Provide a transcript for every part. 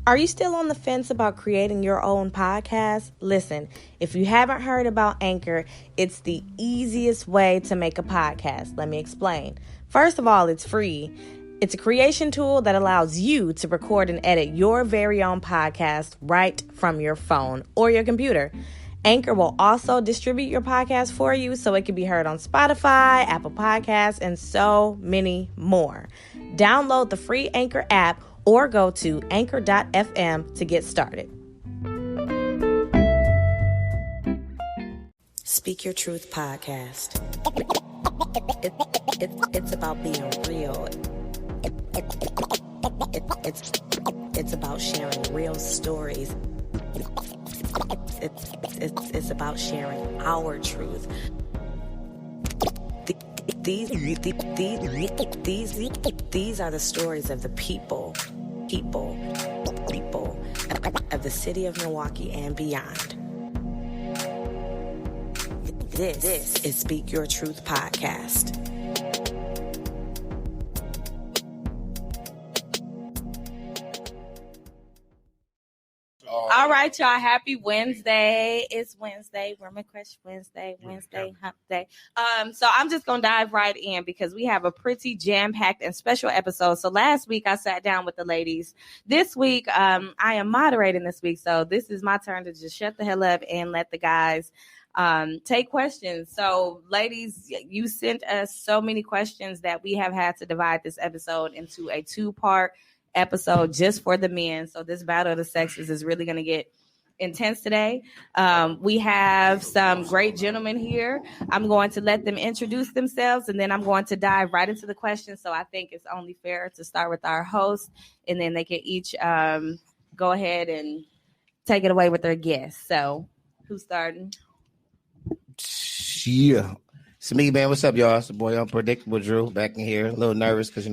Are you still on the fence about creating your own podcast? Listen, if you haven't heard about Anchor, it's the easiest way to make a podcast. Let me explain. First of all, it's free. It's a creation tool that allows you to record and edit your very own podcast right from your phone or your computer. Anchor will also distribute your podcast for you so it can be heard on Spotify, Apple Podcasts, and so many more. Download the free Anchor app or go to anchor.fm to get started. Speak Your Truth podcast. It's about being real. It's about sharing real stories. It's about sharing our truth. These are the stories of the people of the city of Milwaukee and beyond. This is Speak Your Truth podcast. All right, y'all. Happy Wednesday. It's Wednesday. Women Crush Wednesday, Hump Day. So I'm just going to dive right in because we have a pretty jam-packed and special episode. So last week I sat down with the ladies. This week I am moderating this week. So this is my turn to just shut the hell up and let the guys take questions. So ladies, you sent us so many questions that we have had to divide this episode into a 2-part episode just for the men. So this battle of the sexes is really going to get intense today. We have some great gentlemen here. I'm going to let them introduce themselves and then I'm going to dive right into the questions. So I think it's only fair to start with our host and then they can each go ahead and take it away with their guests. So who's starting? Yeah. It's me, man. What's up, y'all? It's the boy Unpredictable Drew back in here. A little nervous because,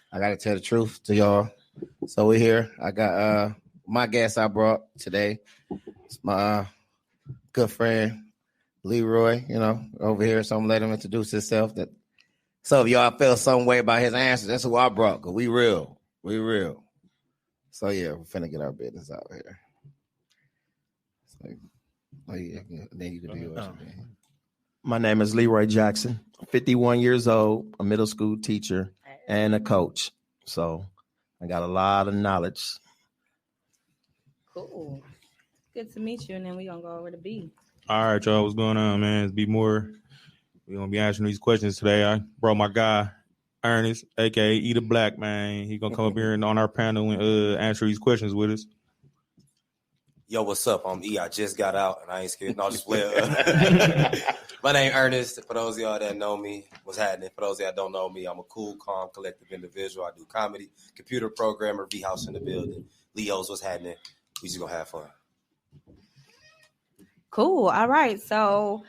I got to tell the truth to y'all. So we're here. I got my guest I brought today. It's my good friend, Leroy, over here. So I'm going to let him introduce himself. So if y'all feel some way about his answers, that's who I brought because we real. We real. So, yeah, we're finna get our business out here. Then you can do yours. My name is Leroy Jackson, 51 years old, a middle school teacher and a coach. So I got a lot of knowledge. Cool. Good to meet you. And then we're going to go over to B. All right, y'all. What's going on, man? It's B Moore. We're going to be answering these questions today. I brought my guy, Ernest, a.k.a. Eat a Black, man. He's going to come up here and on our panel and answer these questions with us. Yo, what's up? I'm E. I just got out, and I ain't scared. No, just well. My name Ernest. For those of y'all that know me, what's happening? For those of y'all that don't know me, I'm a cool, calm, collective individual. I do comedy, computer programmer, V-House in the building. Leo's, what's happening? We just going to have fun. Cool. All right. So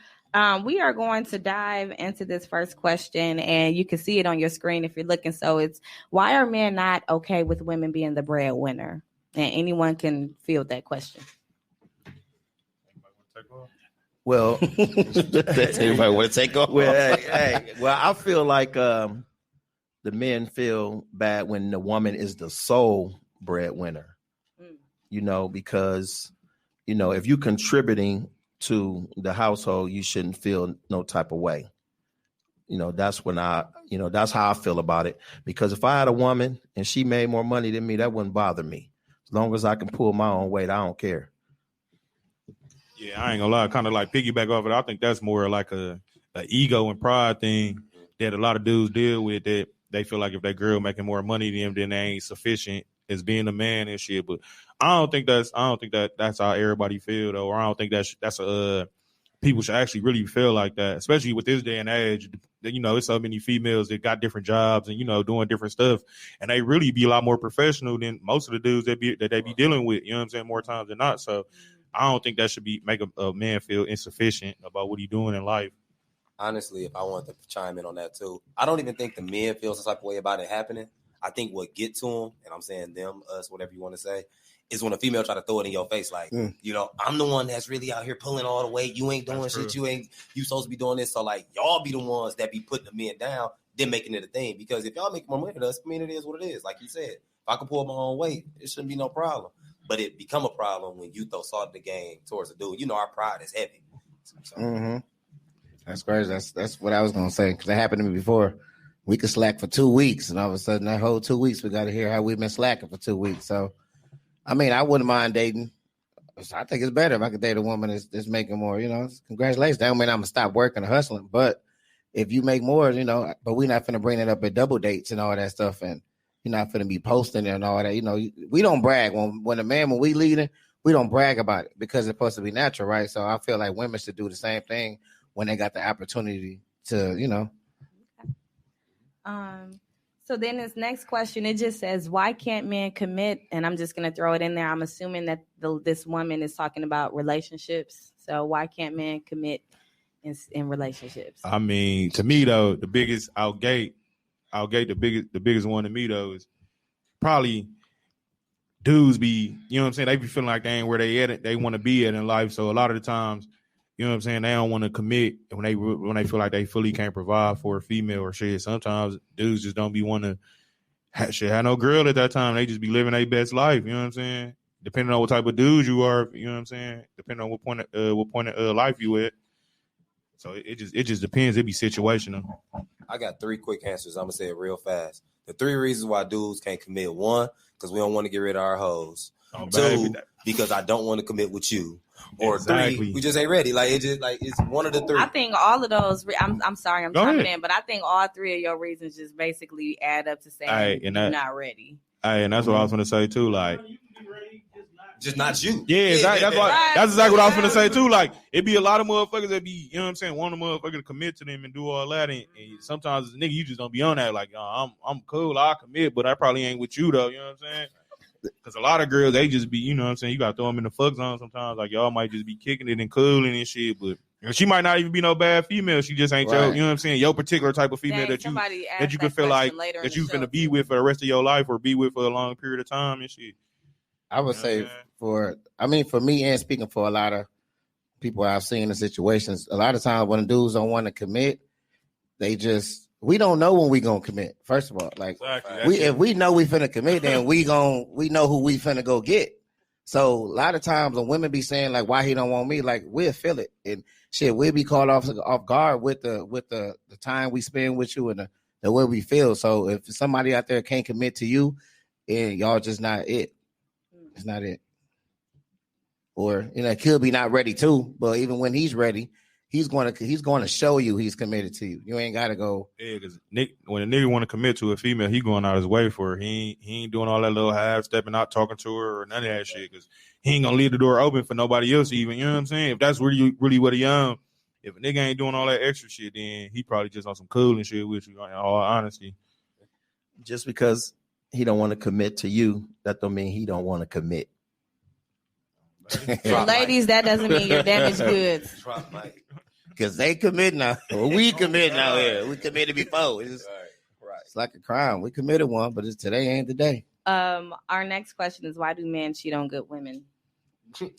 we are going to dive into this first question, and you can see it on your screen if you're looking. So it's, why are men not okay with women being the breadwinner? And anyone can field that question. Well, everybody want to take off? Well, I feel like the men feel bad when the woman is the sole breadwinner. Because if you're contributing to the household, you shouldn't feel no type of way. That's when that's how I feel about it. Because if I had a woman and she made more money than me, that wouldn't bother me. As long as I can pull my own weight, I don't care. Yeah, I ain't gonna lie, kind of like piggyback off it. I think that's more like a ego and pride thing that a lot of dudes deal with, that they feel like if that girl making more money than them, then they ain't sufficient as being a man and shit. But I don't think that's how everybody feel though. Or I don't think that's people should actually really feel like that, especially with this day and age. It's so many females that got different jobs and, doing different stuff. And they really be a lot more professional than most of the dudes that they be dealing with, you know what I'm saying, more times than not. So I don't think that should make a man feel insufficient about what he's doing in life. Honestly, if I wanted to chime in on that too, I don't even think the men feel some type of way about it happening. I think what get to them, and I'm saying them, us, whatever you want to say, is when a female try to throw it in your face, like, I'm the one that's really out here pulling all the weight. You ain't doing shit. You supposed to be doing this. So like, y'all be the ones that be putting the men down. then making it a thing. Because if y'all make more money than us, I mean, it is what it is. Like you said, if I can pull my own weight, it shouldn't be no problem. But it become a problem when you throw salt in the game towards a dude. You know, our pride is heavy. So. That's crazy. That's what I was gonna say, because that happened to me before. We could slack for 2 weeks, and all of a sudden, that whole 2 weeks, we got to hear how we've been slacking for 2 weeks. So, I mean, I wouldn't mind dating. I think it's better if I could date a woman that's making more. Congratulations. That don't mean I'm gonna stop working or hustling, but if you make more, but we're not gonna bring it up at double dates and all that stuff, and you're not gonna be posting it and all that. We don't brag when we leading, we don't brag about it because it's supposed to be natural, right? So I feel like women should do the same thing when they got the opportunity to, So then this next question, it just says, why can't men commit? And I'm just going to throw it in there. I'm assuming that this woman is talking about relationships. So why can't men commit in relationships? I mean, to me though, the biggest outgate the biggest one to me though is probably dudes be, you know what I'm saying? They be feeling like they ain't where they at, they want to be at in life. So a lot of the times, you know what I'm saying, they don't want to commit when they feel like they fully can't provide for a female or shit. Sometimes dudes just don't be want to have no girl at that time. They just be living their best life. You know what I'm saying? Depending on what type of dude you are, you know what I'm saying? Depending on what point of life you at. So it just depends. It be situational. I got 3 quick answers. I'm gonna say it real fast. The 3 reasons why dudes can't commit: 1, because we don't want to get rid of our hoes. 2, because I don't want to commit with you. Or exactly. 3, we just ain't ready. Like it's one of the 3. I think all of those. I'm sorry, I'm chiming in, but I think all 3 of your reasons just basically add up to saying you're not ready. And that's what I was gonna say too. Like, just not you. Yeah, exactly. That's exactly what I was gonna say too. Like, it be a lot of motherfuckers that be, you know what I'm saying, want a motherfucker to commit to them and do all that, and sometimes nigga, you just don't be on that. Like, I'm cool, I'll commit, but I probably ain't with you though. You know what I'm saying? Because a lot of girls, they just be, you know what I'm saying, you got to throw them in the fuck zone sometimes. Like, y'all might just be kicking it and cooling and shit, but she might not even be no bad female. She just ain't your, you know what I'm saying, your particular type of female that you can feel like that you finna be with for the rest of your life or be with for a long period of time and shit. I would say for me, and speaking for a lot of people I've seen in situations, a lot of times when dudes don't want to commit, we don't know when we gonna commit. First of all, like if we know we finna commit, then we know who we finna go get. So a lot of times when women be saying like, why he don't want me, like we'll feel it and shit. We'll be caught off guard with the time we spend with you and the way we feel. So if somebody out there can't commit to you, and y'all just not it, it's not it. Or it could be not ready too, but even when he's ready, he's going to show you he's committed to you. You ain't got to go. Yeah, because when a nigga want to commit to a female, he going out his way for her. He ain't doing all that little half stepping out, talking to her or none of that shit. Because he ain't gonna leave the door open for nobody else even. You know what I'm saying? If that's really what he if a nigga ain't doing all that extra shit, then he probably just on some cool and shit with you. In all honesty, just because he don't want to commit to you, that don't mean he don't want to commit. So ladies, that doesn't mean you're damaged goods. Because they commit now. Well, we commit now here. We committed before. It's like a crime. We committed one, but today ain't the day. Our next question is, why do men cheat on good women?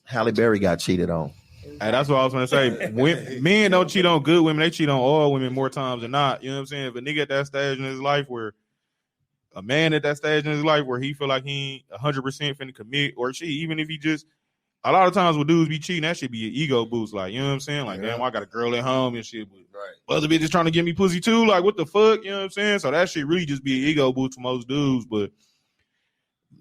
Halle Berry got cheated on. Hey, that's what I was going to say. Men don't cheat on good women. They cheat on all women more times than not. You know what I'm saying? If a nigga at that stage in his life where a man at that stage in his life where he feel like he ain't 100% finna commit, or she, even if he just, a lot of times when dudes be cheating, that should be an ego boost. Like, you know what I'm saying? Like, damn, I got a girl at home and shit. But other bitches trying to get me pussy too. Like, what the fuck? You know what I'm saying? So that shit really just be an ego boost for most dudes. But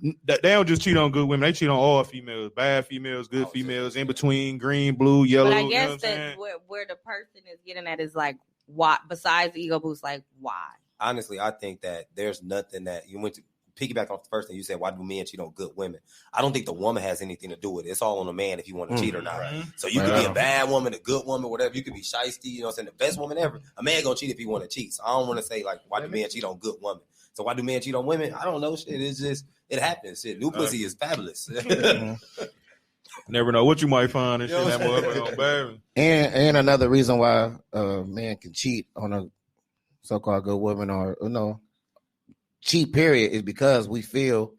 they don't just cheat on good women. They cheat on all females. Bad females, good females, in between, green, blue, yellow. But I guess that where the person is getting at is like, why? Besides the ego boost, like, why? Honestly, I think that there's nothing that you went to piggyback off the first thing you said. Why do men cheat on good women? I don't think the woman has anything to do with it. It's all on the man if you want to cheat or not. Right. So you could be a bad woman, a good woman, whatever. You could be shiesty, you know what I'm saying, the best woman ever. A man gonna cheat if he want to cheat. So I don't want to say like, why do men cheat on good women? So why do men cheat on women? I don't know. Shit, it's just, it happens. Shit, new pussy is fabulous. Never know what you might find and shit. That motherfucker on baby. And another reason why a man can cheat on a so-called good woman or cheat period is because we feel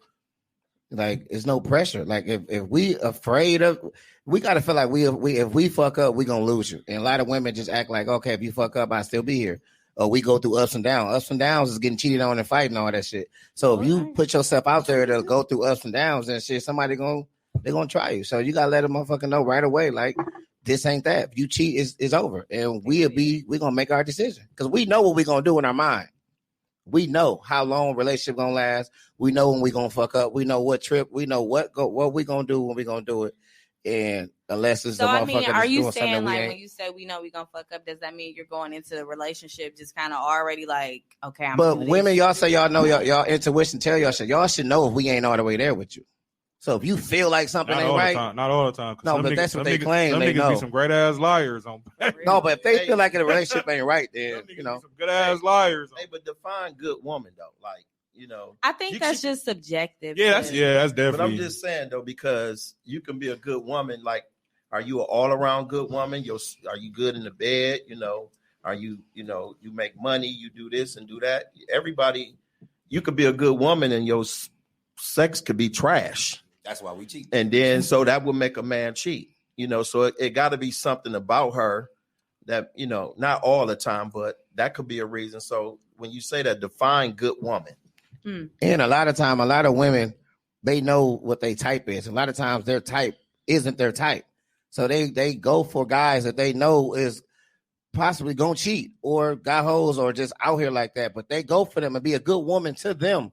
like there's no pressure. Like if we afraid of, we gotta feel like we if we fuck up, we gonna lose you. And a lot of women just act like, okay, if you fuck up, I'll still be here. we go through ups and downs. Ups and downs is getting cheated on and fighting all that shit. So if you put yourself out there to go through ups and downs and shit, somebody they're gonna try you. So you gotta let a motherfucker know right away, like this ain't that. If you cheat, it's over, and we're gonna make our decision because we know what we're gonna do in our mind. We know how long relationship gonna last. We know when we gonna fuck up. We know what trip. We know what we gonna do when we gonna do it. And unless it's so, the I motherfucker mean, that's are you doing saying something like when you say we know we gonna fuck up, does that mean you're going into the relationship just kind of already like, okay, I'm But doing women, this? y'all say y'all know y'all intuition tell y'all shit. Y'all should know if we ain't all the way there with you. So if you feel like something Not ain't all right, the time. Not all the time. No, but that's what they claim. Some They niggas know. be some great ass liars on. no, but if they feel like the relationship ain't right, then Some niggas you know. be some good ass liars. Hey, but define good woman though. Like, I think that's just subjective. That's definitely. But I'm just saying though, because you can be a good woman. Like, are you an all around good woman? Are you good in the bed? Are you you make money? You do this and do that. Everybody, you could be a good woman and your sex could be trash. That's why we cheat. And then so that would make a man cheat. So it got to be something about her that not all the time, but that could be a reason. So when you say that, define good woman. And a lot of women, they know what they type is. A lot of times their type isn't their type. So they go for guys that they know is possibly gonna cheat or got hoes or just out here like that. But they go for them and be a good woman to them,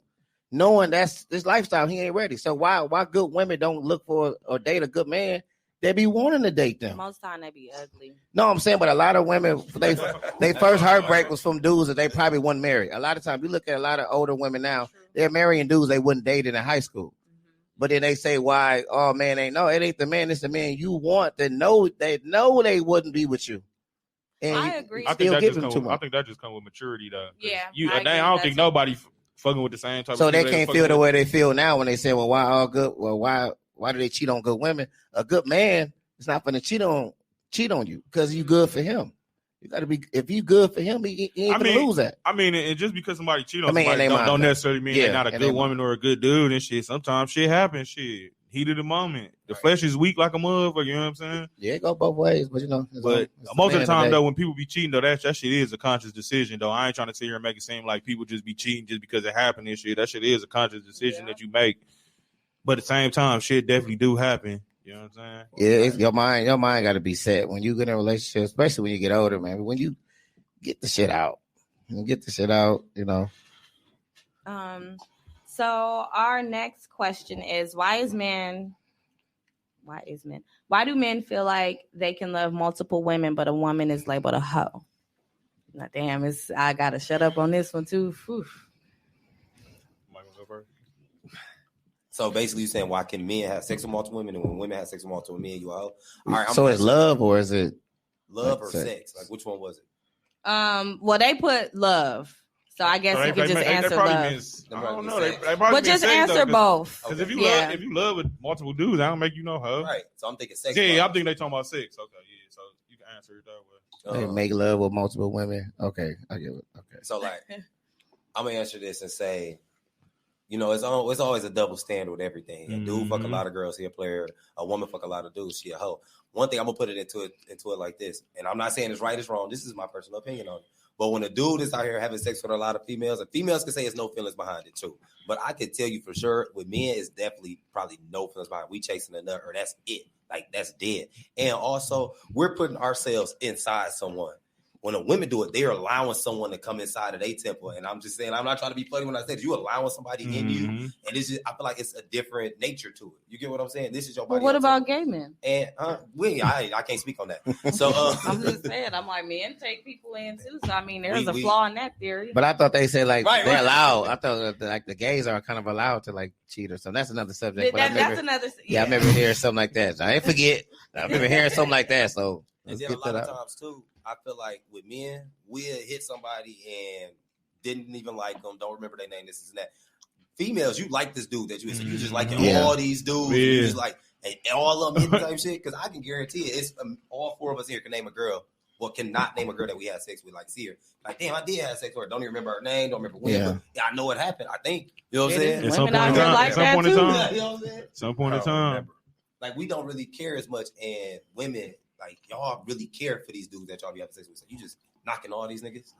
knowing that's this lifestyle, he ain't ready. So why good women don't look for or date a good man? They be wanting to date them. Most time they be ugly. No, I'm saying, but a lot of women, they first heartbreak was from dudes that they probably wouldn't marry. A lot of times, you look at a lot of older women now, they're marrying dudes they wouldn't date in high school. But then they say, why? Oh, man, it ain't the man, it's the man you want that know they wouldn't be with you. And I agree. I think that just comes with maturity, though. Yeah. I don't think nobody fucking with the same type. So of they can't feel the way they feel now when they say, well, why all good? Well, why do they cheat on good women? A good man is not going to cheat on you because you good for him. You got to be, if you good for him, he ain't going to lose that. I mean, and just because somebody cheat on somebody don't necessarily mean they're not a good woman or a good dude and shit. Sometimes shit happens, shit. Heat of the moment. The flesh is weak like a motherfucker, you know what I'm saying? Yeah, it go both ways, but But most of the time, though, when people be cheating, though, that shit is a conscious decision, though. I ain't trying to sit here and make it seem like people just be cheating just because it happened and shit. That shit is a conscious decision that you make. But at the same time, shit definitely do happen. You know what I'm saying? Yeah, your mind got to be set when you get in a relationship, especially when you get older, man. When you get the shit out, So our next question is why do men feel like they can love multiple women, but a woman is labeled a hoe? Now, damn, I gotta shut up on this one too. Whew. So basically, you're saying why can men have sex with multiple women, and when women have sex with multiple men, you a hoe? All right, so it's love or is it love or sex? Like which one was it? Well, they put love. So I guess you could just answer love. I don't know. They but just answer both. Because if you love with multiple dudes, I don't make you no hoe. Right. So I'm thinking sex. Yeah, I'm thinking they talking about sex. Okay, yeah. So you can answer it that way. They make love with multiple women. Okay, I get it. Okay. So like, I'm gonna answer this and say, it's always a double standard with everything. A dude fuck a lot of girls, he a player. A woman fuck a lot of dudes, she a hoe. One thing I'm gonna put it into it like this, and I'm not saying it's right, it's wrong. This is my personal opinion on it. But when a dude is out here having sex with a lot of females, and females can say there's no feelings behind it too. But I can tell you for sure, with men, it's definitely probably no feelings behind it. We chasing a nut, or that's it. Like, that's dead. And also, we're putting ourselves inside someone. When a women do it, they're allowing someone to come inside of their temple. And I'm just saying, I'm not trying to be funny when I say you allowing somebody in you. And it's just, I feel like it's a different nature to it. You get what I'm saying? This is your body. But what about gay men? And I can't speak on that. So I'm just saying, I'm like, men take people in too. So I mean, there's a flaw in that theory. But I thought they said they're allowed. I thought like the gays are kind of allowed to like cheat or something. That's another subject. That's another. Yeah, I remember hearing something like that. I ain't forget. I remember hearing something like that. So and then a lot of times too, I feel like with men, we'll hit somebody and didn't even like them, don't remember their name, this is that. Females, you like this dude that you just like all these dudes. Yeah. You just like all of them hitting type shit. Because I can guarantee it's all four of us here can name a girl. Well, cannot name a girl that we had sex with. Like, see her. Like, damn, I did have sex with her. Don't even remember her name. Don't remember when. But I know what happened. I think. You know what I'm saying? At some point in time. You know what I'm saying? Some point in time. Like, we don't really care as much. And women, like, y'all really care for these dudes that y'all be having sex with. So you just knocking all these niggas?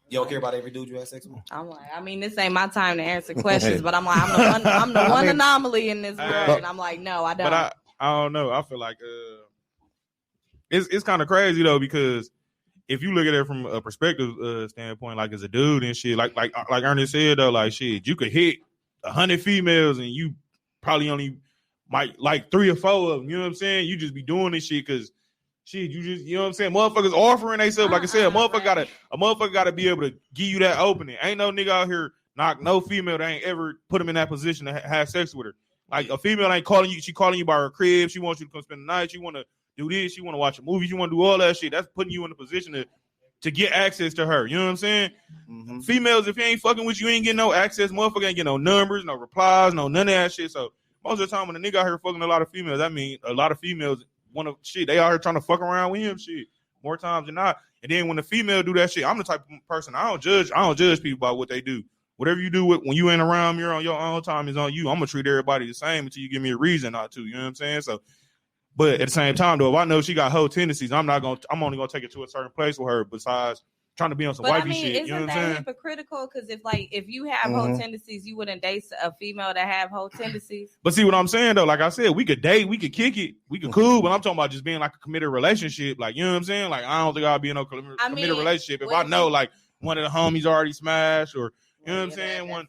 You don't care about every dude you have sex with? I'm like, I mean, this ain't my time to answer questions, but I'm like, I'm the one anomaly in this world, and I'm like, no, I don't. But I don't know. I feel like it's kind of crazy though, because if you look at it from a perspective standpoint, like as a dude and shit, like Ernest said though, like shit, you could hit 100 females and you probably only might like 3 or 4 of them. You know what I'm saying? You just be doing this shit because shit, you just, you know what I'm saying? Motherfuckers offering themselves. Like I said, a motherfucker gotta be able to give you that opening. Ain't no nigga out here knock no female that ain't ever put him in that position to have sex with her. Like a female ain't calling you, she calling you by her crib, she wants you to come spend the night, she wanna do this, she wanna watch a movie, she wanna do all that shit. That's putting you in a position to get access to her. You know what I'm saying? Mm-hmm. Females, if you ain't fucking with you, ain't getting no access. Motherfucker ain't getting no numbers, no replies, no none of that shit. So most of the time when a nigga out here fucking a lot of females, that mean a lot of females want to shit. They out here trying to fuck around with him shit more times than not. And then when the female do that shit, I'm the type of person I don't judge people by what they do. Whatever you do when you ain't around, you're on your own time is on you. I'm gonna treat everybody the same until you give me a reason not to. You know what I'm saying? So, but at the same time though, if I know she got whole tendencies, I'm only gonna take it to a certain place with her. Besides trying to be on some wifey shit. You know what I'm saying? Isn't that hypocritical? Because if you have whole tendencies, you wouldn't date a female that have whole tendencies. But see what I'm saying though, like I said, we could date, we could kick it, we could cool, but I'm talking about just being like a committed relationship. Like, you know what I'm saying? Like, I don't think I'll be in a committed relationship if I know like one of the homies already smashed, or you know what I'm saying?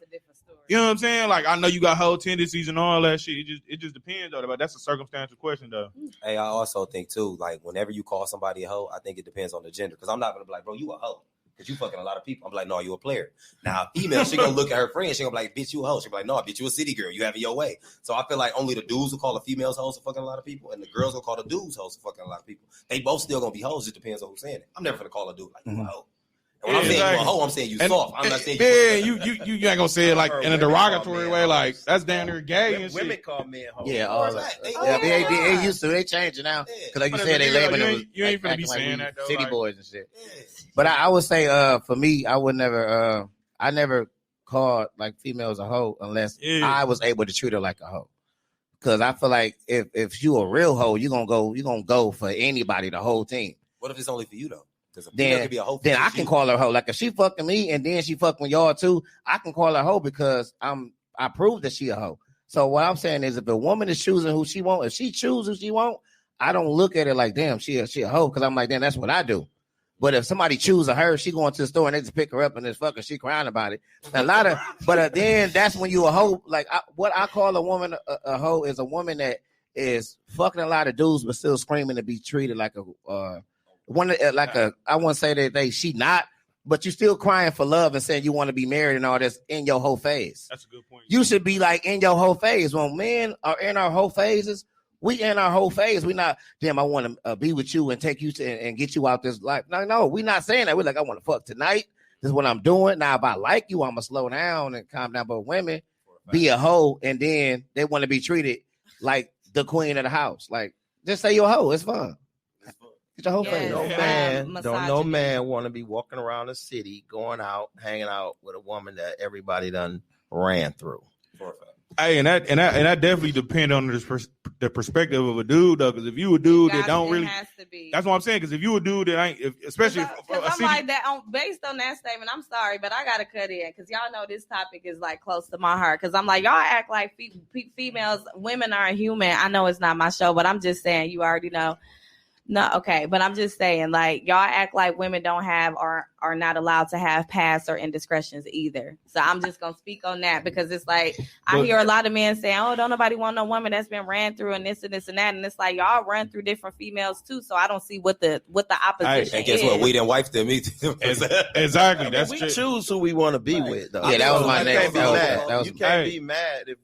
You know what I'm saying? Like, I know you got whole tendencies and all that shit. It just depends though. But that's a circumstantial question though. Hey, I also think too, like whenever you call somebody a hoe, I think it depends on the gender. Because I'm not gonna be like, bro, you a hoe. Because you fucking a lot of people. I'm like, no, you a player. Now, a female, she gonna look at her friend. She gonna be like, bitch, you a hoe. She be like, no, bitch, you a city girl. You have it your way. So I feel like only the dudes will call the females hoes for fucking a lot of people, and the girls will call the dudes hoes for fucking a lot of people. They both still gonna be hoes. Just depends on who's saying it. I'm never gonna call a dude like you a hoe. And when I'm saying you a hoe, I'm saying you soft. I'm not saying you ain't gonna say it like in a derogatory way. Like that's down there gay and women shit. call men hoes. Yeah, all that. They used to. They changing now because like you said, they labeling them. You ain't finna be saying that though. City boys and shit. But I would say, for me, I would never. I never called like females a hoe unless I was able to treat her like a hoe. Because I feel like if you a real hoe, you gonna go for anybody, the whole team. What if it's only for you though? Then I can call her a hoe. Like if she fucking me and then she fucking y'all too, I can call her a hoe because I proved that she a hoe. So what I'm saying is, if a woman is choosing who she want, if she chooses who she want, I don't look at it like, damn, she a hoe, because I'm like, damn, that's what I do. But if somebody chooses her, she going to the store and they just pick her up and this fucker, she crying about it. But then that's when you a hoe. Like what I call a woman a hoe is a woman that is fucking a lot of dudes but still screaming to be treated like a I wouldn't say that she not, but you still crying for love and saying you want to be married and all this in your whole phase. That's a good point. You should be like in your whole phase. When men are in our whole phases, we in our whole phase. We not, damn, I want to be with you and take you to and get you out this life. No, we not saying that. We're like, I want to fuck tonight. This is what I'm doing. Now, if I like you, I'm going to slow down and calm down. But women be a hoe and then they want to be treated like the queen of the house. Like, just say you're a hoe. It's fun. Get your whole face. No man want to be walking around the city, going out, hanging out with a woman that everybody done ran through. Hey, and that definitely depend on the perspective of a dude though. Because if you a dude that don't really, has to be. That's what I'm saying. Because if you a dude that ain't, especially I'm like that. Based on that statement, I'm sorry, but I gotta cut in because y'all know this topic is like close to my heart. Because I'm like, y'all act like females, women aren't human. I know it's not my show, but I'm just saying, you already know. No, okay, but I'm just saying, like, y'all act like women don't have or are not allowed to have past or indiscretions either. So I'm just gonna speak on that because it's like I hear a lot of men saying, "Oh, don't nobody want no woman that's been ran through and this and this and that," and it's like y'all run through different females too. So I don't see what the opposition. And guess what? We didn't wife them either. Exactly. That's we true. choose who we want to be with. Though. Yeah, that was my next. You can't be mad if.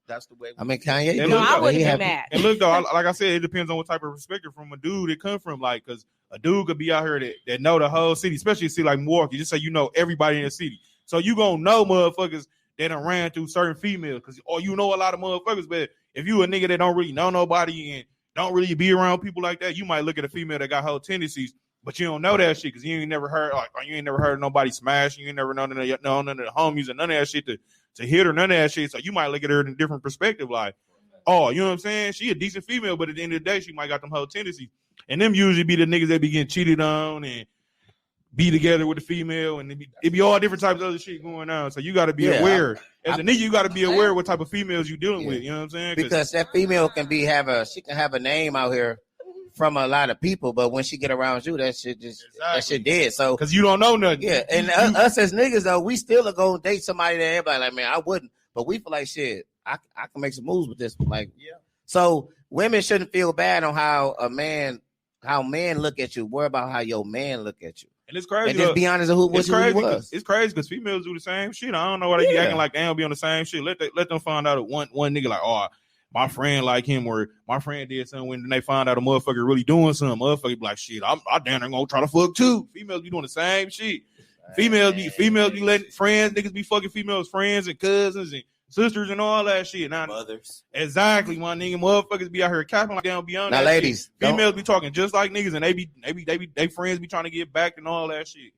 That's the way. I mean, Kanye. I wouldn't be mad. And look, though, like I said, it depends on what type of perspective from a dude it come from. Like, because a dude could be out here that know the whole city, especially a city like Milwaukee. Just say you know everybody in the city, so you gonna know motherfuckers that done ran through certain females, or you know a lot of motherfuckers. But if you a nigga that don't really know nobody and don't really be around people like that, you might look at a female that got whole tendencies, but you don't know that shit because you ain't never heard of nobody smash. You ain't never known none of the homies and none of that shit to hit her, none of that shit. So you might look at her in a different perspective, like, oh, you know what I'm saying? She a decent female, but at the end of the day, she might got them whole tendencies. And them usually be the niggas that be getting cheated on and be together with the female, and it be all different types of other shit going on. So you got to be aware. As a nigga, you got to be aware what type of females you dealing with. You know what I'm saying? Because that female can have a name out here from a lot of people, but when she get around you, that shit that shit dead. So because you don't know nothing. Yeah, and us as niggas though, we still are gonna date somebody that everybody like, man, I wouldn't, but we feel like shit. I can make some moves with this. Like, So women shouldn't feel bad on how men look at you. Worry about how your man look at you. And it's crazy. And just be honest with what you was. It's crazy because females do the same shit. I don't know why they be acting like they don't be on the same shit. Let them find out one nigga like, oh, my friend like him, or my friend did something when they find out a motherfucker really doing something. Motherfucker be like, shit, I damn near gonna try to fuck too. Females be doing the same shit. Females be letting niggas be fucking females, friends and cousins and sisters and all that shit. Now, mothers. Exactly, my nigga. Motherfuckers be out here capping like they don't be on now, that ladies, shit. Females be talking just like niggas, and they friends be trying to get back and all that shit.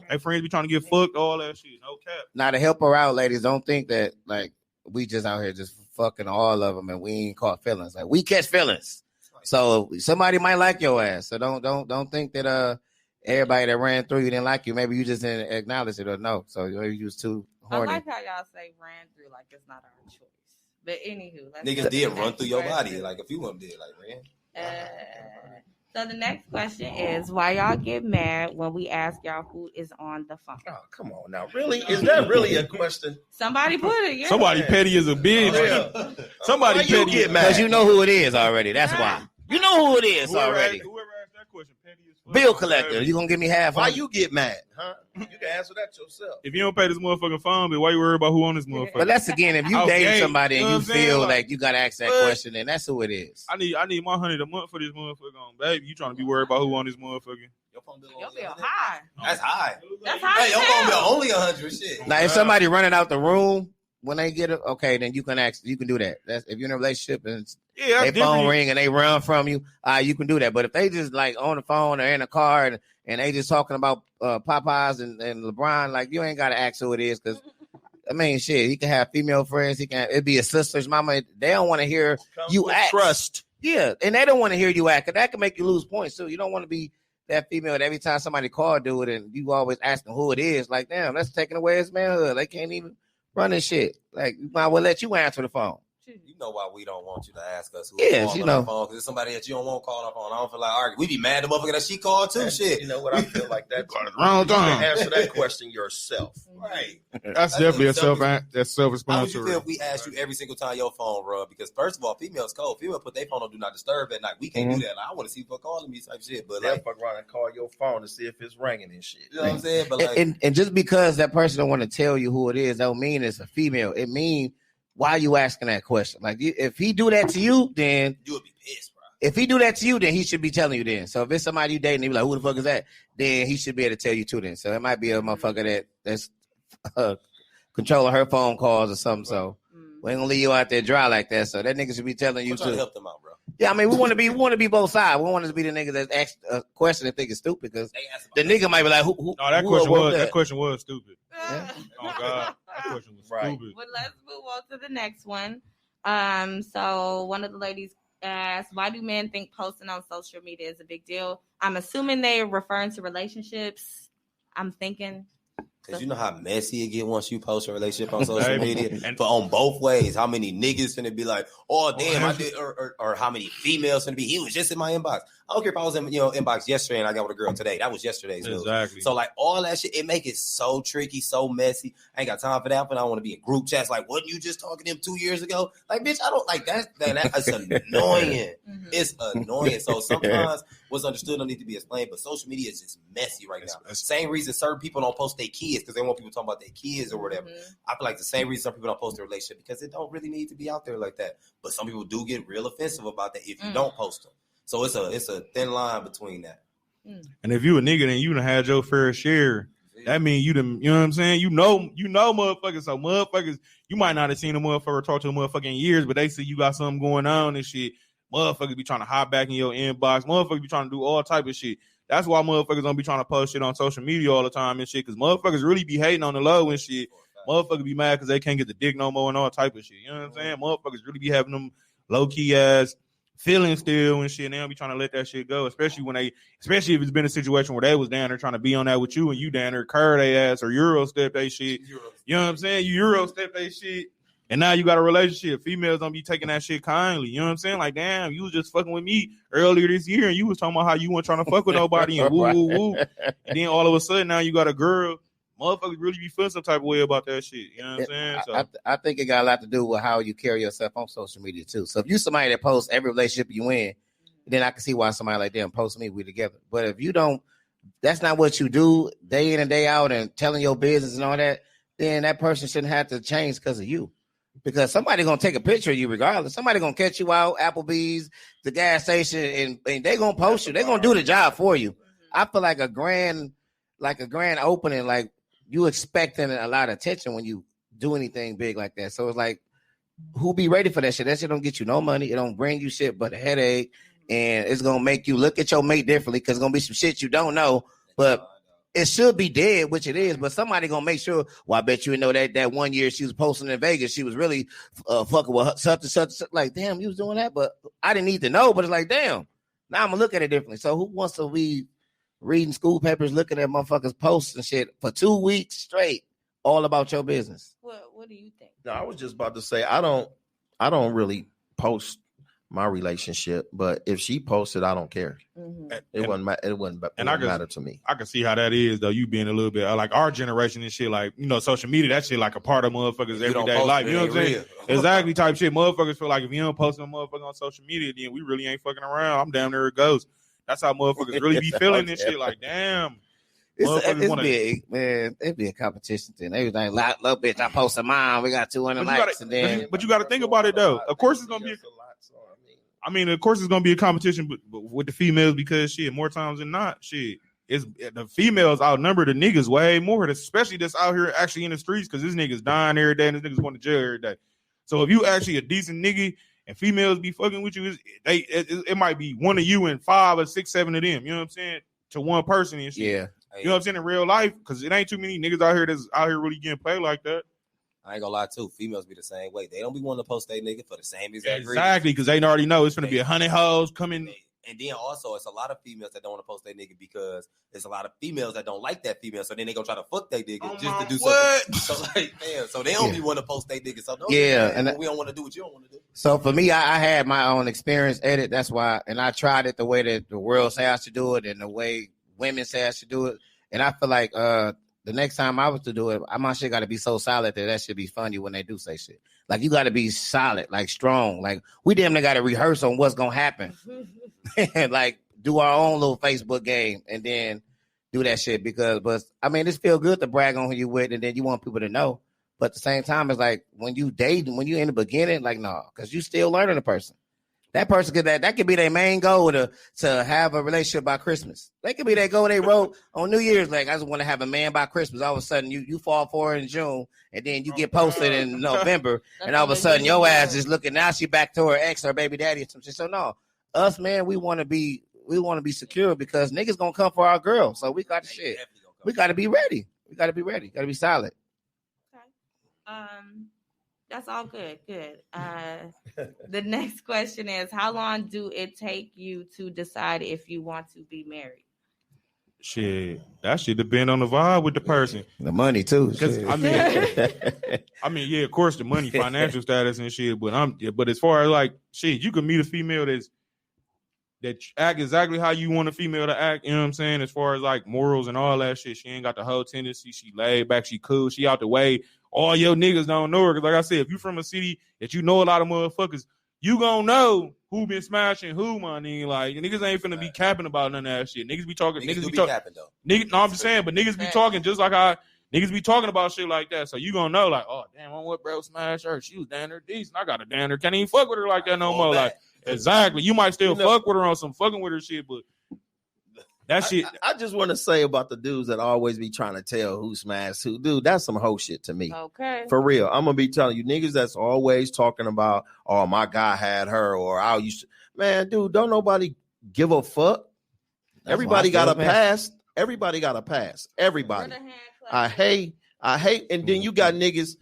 They friends be trying to get fucked, all that shit. No cap. Now, to help her out, ladies, don't think that like we just out here just fucking all of them and we ain't caught feelings. Like, we catch feelings. So somebody might like your ass. So don't think that everybody that ran through you didn't like you. Maybe you just didn't acknowledge it or no. So maybe you was too horny. I like how y'all say ran through like it's not our choice. But anywho, niggas did run through your body. Like a few of them did, like ran. So the next question is, why y'all get mad when we ask y'all who is on the phone? Oh, come on now. Really? Is that really a question? Somebody put it, yeah. Somebody petty as a bitch. Oh, yeah. Somebody petty. You get mad. Because you know who it is already. That's why. You know who it is already. Whoever asked that question, petty as fuck. Bill collector. You gonna give me half? Why you get mad? Huh? You can answer that yourself. If you don't pay this motherfucking phone bill, why you worry about who on this motherfucker? But that's again, if you dating somebody and you feel like you gotta ask that but question, then that's who it is. I need my $100 a month for this motherfucker on, baby. You trying to be worried about who on this motherfucker? Your phone bill Your bill high. That's high. That's high. Hey, your phone bill only 100. Shit. Now, if somebody running out the room when they get it, okay, then you can do that. That's if you're in a relationship and they phone ring and they run from you, you can do that. But if they just like on the phone or in a car and they just talking about Popeyes and LeBron, like you ain't gotta ask who it is, because I mean, shit, he can have female friends. It'd be his sister's mama. They don't want to hear you act. Trust. Yeah, and they don't want to hear you act. That can make you lose points too. You don't want to be that female that every time somebody call do it and you always asking who it is. Like, damn, that's taking away his manhood. They can't even run this shit. Like, we might well let you answer the phone. You know why we don't want you to ask us who yes, on you know. the phone, because it's somebody that you don't want call on the phone. I don't feel like arguing. We be mad the motherfucker that she called too. Shit. You know what? I feel like that. Wrong time. Answer that question yourself. Right. That's definitely that's a self-responsibility. How would you feel if we asked you every single time your phone run? Because first of all, females cold. Females put their phone on do not disturb at night. We can't do that. Like, I want to see people calling me type shit. But like, fuck around and call your phone to see if it's ringing and shit. You know what I'm saying? But like, and just because that person don't want to tell you who it is, don't mean it's a female. It mean, why are you asking that question? Like, if he do that to you, then you would be pissed, bro. If he do that to you, then he should be telling you then. So if it's somebody you dating, he be like, who the fuck is that? Then he should be able to tell you too then. So it might be a motherfucker that's controlling her phone calls or something. So we ain't gonna leave you out there dry like that. So that nigga should be telling you I'm trying too. to help them out, bro. Yeah, I mean, we want to be both sides. We want to be the niggas that ask a question and think it's stupid, because the nigga might be like, who that question was stupid. Yeah. Oh God, that question was stupid. Well, let's move on to the next one. So one of the ladies asked, why do men think posting on social media is a big deal? I'm assuming they're referring to relationships. I'm thinking. Because you know how messy it get once you post a relationship on social media, but on both ways, how many niggas finna be like, oh damn, I did, or how many females finna be? He was just in my inbox. I don't care if I was in inbox yesterday and I got with a girl today. That was yesterday's news. Exactly. So like all that shit, it make it so tricky, so messy. I ain't got time for that. But I want to be in group chats. Like, wasn't you just talking to him 2 years ago? Like, bitch, I don't like that. That's annoying. It's annoying. So sometimes what's understood don't need to be explained. But social media is just messy right now. Same reason certain people don't post their kids, because they want people talking about their kids or whatever. I feel like the same reason some people don't post their relationship, because it don't really need to be out there like that. But some people do get real offensive about that if you don't post them. So it's a thin line between that. And if you a nigga, then you done had your fair share. That means you done, you know what I'm saying? You know motherfuckers. So motherfuckers, you might not have seen a motherfucker talk to a motherfucker in years, but they see you got something going on and shit. Motherfuckers be trying to hop back in your inbox. Motherfuckers be trying to do all type of shit. That's why motherfuckers don't be trying to post shit on social media all the time and shit, because motherfuckers really be hating on the low and shit. Motherfuckers be mad because they can't get the dick no more and all type of shit. You know what I'm saying? Motherfuckers really be having them low-key ass feeling still and shit. And they don't be trying to let that shit go, especially if it's been a situation where they was down there trying to be on that with you and you down there curve their ass or Euro step they shit. You know what I'm saying? You Euro step they shit. And now you got a relationship. Females don't be taking that shit kindly. You know what I'm saying? Like, damn, you was just fucking with me earlier this year and you was talking about how you weren't trying to fuck with nobody and woo, woo, woo. And then all of a sudden now you got a girl. Motherfuckers really be feeling some type of way about that shit. You know what I'm saying? So I think it got a lot to do with how you carry yourself on social media too. So if you somebody that posts every relationship you in, then I can see why somebody like them post me, we together. But if you don't, that's not what you do day in and day out and telling your business and all that, then that person shouldn't have to change because of you. Because somebody gonna take a picture of you regardless. Somebody gonna catch you out, Applebee's, the gas station, and they gonna post you. They gonna do the job for you. I feel like a grand opening, like you expecting a lot of attention when you do anything big like that. So it's like, who be ready for that shit? That shit don't get you no money. It don't bring you shit but a headache, and it's gonna make you look at your mate differently because it's gonna be some shit you don't know, but it should be dead, which it is, but somebody gonna make sure. Well, I bet you know that 1 year she was posting in Vegas, she was really fucking with such. Like, damn, you was doing that, but I didn't need to know. But it's like, damn, now I'm gonna look at it differently. So who wants to be reading school papers, looking at motherfuckers posts and shit for 2 weeks straight, all about your business? What do you think? No, I was just about to say I don't really post my relationship, but if she posted, I don't care. Mm-hmm. It wouldn't matter to me. I can see how that is though. You being a little bit like our generation and shit, like, you know, social media, that shit like a part of motherfuckers' everyday life. You know what I'm saying? Exactly, type shit. Motherfuckers feel like if you don't post a motherfucker on social media, then we really ain't fucking around. I'm damn near a ghost. That's how motherfuckers really be feeling this shit. Like, damn. It'd be a competition thing. Everything, little bitch, I posted mine. We got 200 likes, but you got to think about it though. Of course, it's gonna be. Of course, it's gonna be a competition, but with the females because shit, more times than not, shit, it's the females outnumber the niggas way more, especially that's out here actually in the streets because this niggas dying every day and this niggas going to jail every day. So if you actually a decent nigga and females be fucking with you, it might be one of you and 5 or 6, 7 of them. You know what I'm saying? To one person and shit. Yeah. You know what I'm saying? In real life, because it ain't too many niggas out here that's out here really getting played like that. I ain't gonna lie too. Females be the same way. They don't be wanting to post their nigga for the same exact reason. Exactly, because they already know it's gonna be 100 hoes coming. And then also, it's a lot of females that don't want to post their nigga because there's a lot of females that don't like that female. So then they gonna try to fuck their nigga just to do something. So like, damn. So they don't be want to post their nigga. So and we don't want to do what you don't want to do. So for me, I had my own experience at it. That's why, and I tried it the way that the world say I should do it, and the way women say I should do it. And I feel like the next time I was to do it, my shit got to be so solid that should be funny when they do say shit. Like, you got to be solid, like strong. Like, we damn near got to rehearse on what's going to happen. And, like, do our own little Facebook game and then do that shit. But I mean, it's feel good to brag on who you with and then you want people to know. But at the same time, it's like when you date, when you in the beginning, like, no, because you still learning the person. That person that could be their main goal to have a relationship by Christmas. That could be their goal they wrote on New Year's. Like, I just want to have a man by Christmas. All of a sudden, you fall for it in June, and then you get posted in November, and all of a sudden your ass is looking. Now she back to her ex or baby daddy or some shit. So no, us man, we want to be secure because niggas gonna come for our girl. So we got the shit. We got to be ready. Got to be solid. Okay. That's all good. Good. The next question is, how long do it take you to decide if you want to be married? Shit, that shit depend on the vibe with the person. The money too. I mean, yeah, of course the money, financial status and shit. But as far as like shit, you can meet a female that act exactly how you want a female to act. You know what I'm saying? As far as like morals and all that shit, she ain't got the whole tendency. She laid back, she cool, she out the way. All your niggas don't know her. Because like I said, if you from a city that you know a lot of motherfuckers, you gonna know who been smashing who, my nigga. Like, niggas ain't finna be capping about none of that shit. Niggas be talking. Niggas be capping, though. No, I'm just saying, but niggas be talking just like how niggas be talking about shit like that. So you gonna know, like, oh, damn, I want bro smash her. She was down there decent. I got a down there. Can't even fuck with her like that no more. Like, exactly. You might still fuck with her on some fucking with her shit, but that shit. I just want to say about the dudes that always be trying to tell who smashed who. Dude, that's some hoe shit to me. Okay. For real. I'm going to be telling you, niggas that's always talking about, oh, my guy had her or I used to. Man, dude, don't nobody give a fuck. Everybody got a pass. Everybody got a pass. Everybody. I hate. And then you got niggas.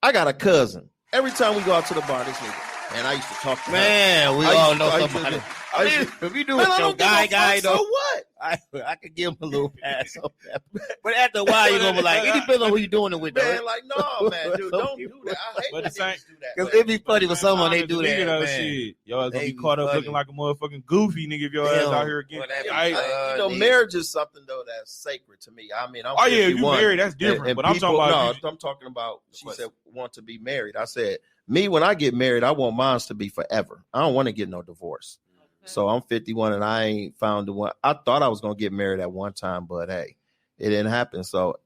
I got a cousin. Every time we go out to the bar, this nigga. Man, I used to talk to her. Man, we I all used to- know I used to somebody. do- I mean, if you do Man, it I your don't give no guy, fuck, though, so what? I could give him a little pass on that. But after a while, you're gonna be like, it depends on who you're doing it with, though. Man, like, no, man, dude, don't do that. I hate But when the same- niggas do that. Because man. it'd be funny with someone they do Nigga, that, though, man. shit. Y'all They gonna be be caught up funny. looking like a motherfucking goofy nigga if your ass Damn. out here again. Well, that be Right? You know, nigga. marriage is something though that's sacred to me. I mean, I'm Oh yeah, if you 51, married, that's different. and but I'm talking about no, I'm talking about. She said want to be married. I said me when I get married, I want mine to be forever. I don't want to get no divorce. So I'm 51 and I ain't found the one. I thought I was gonna get married at one time, but hey, it didn't happen. So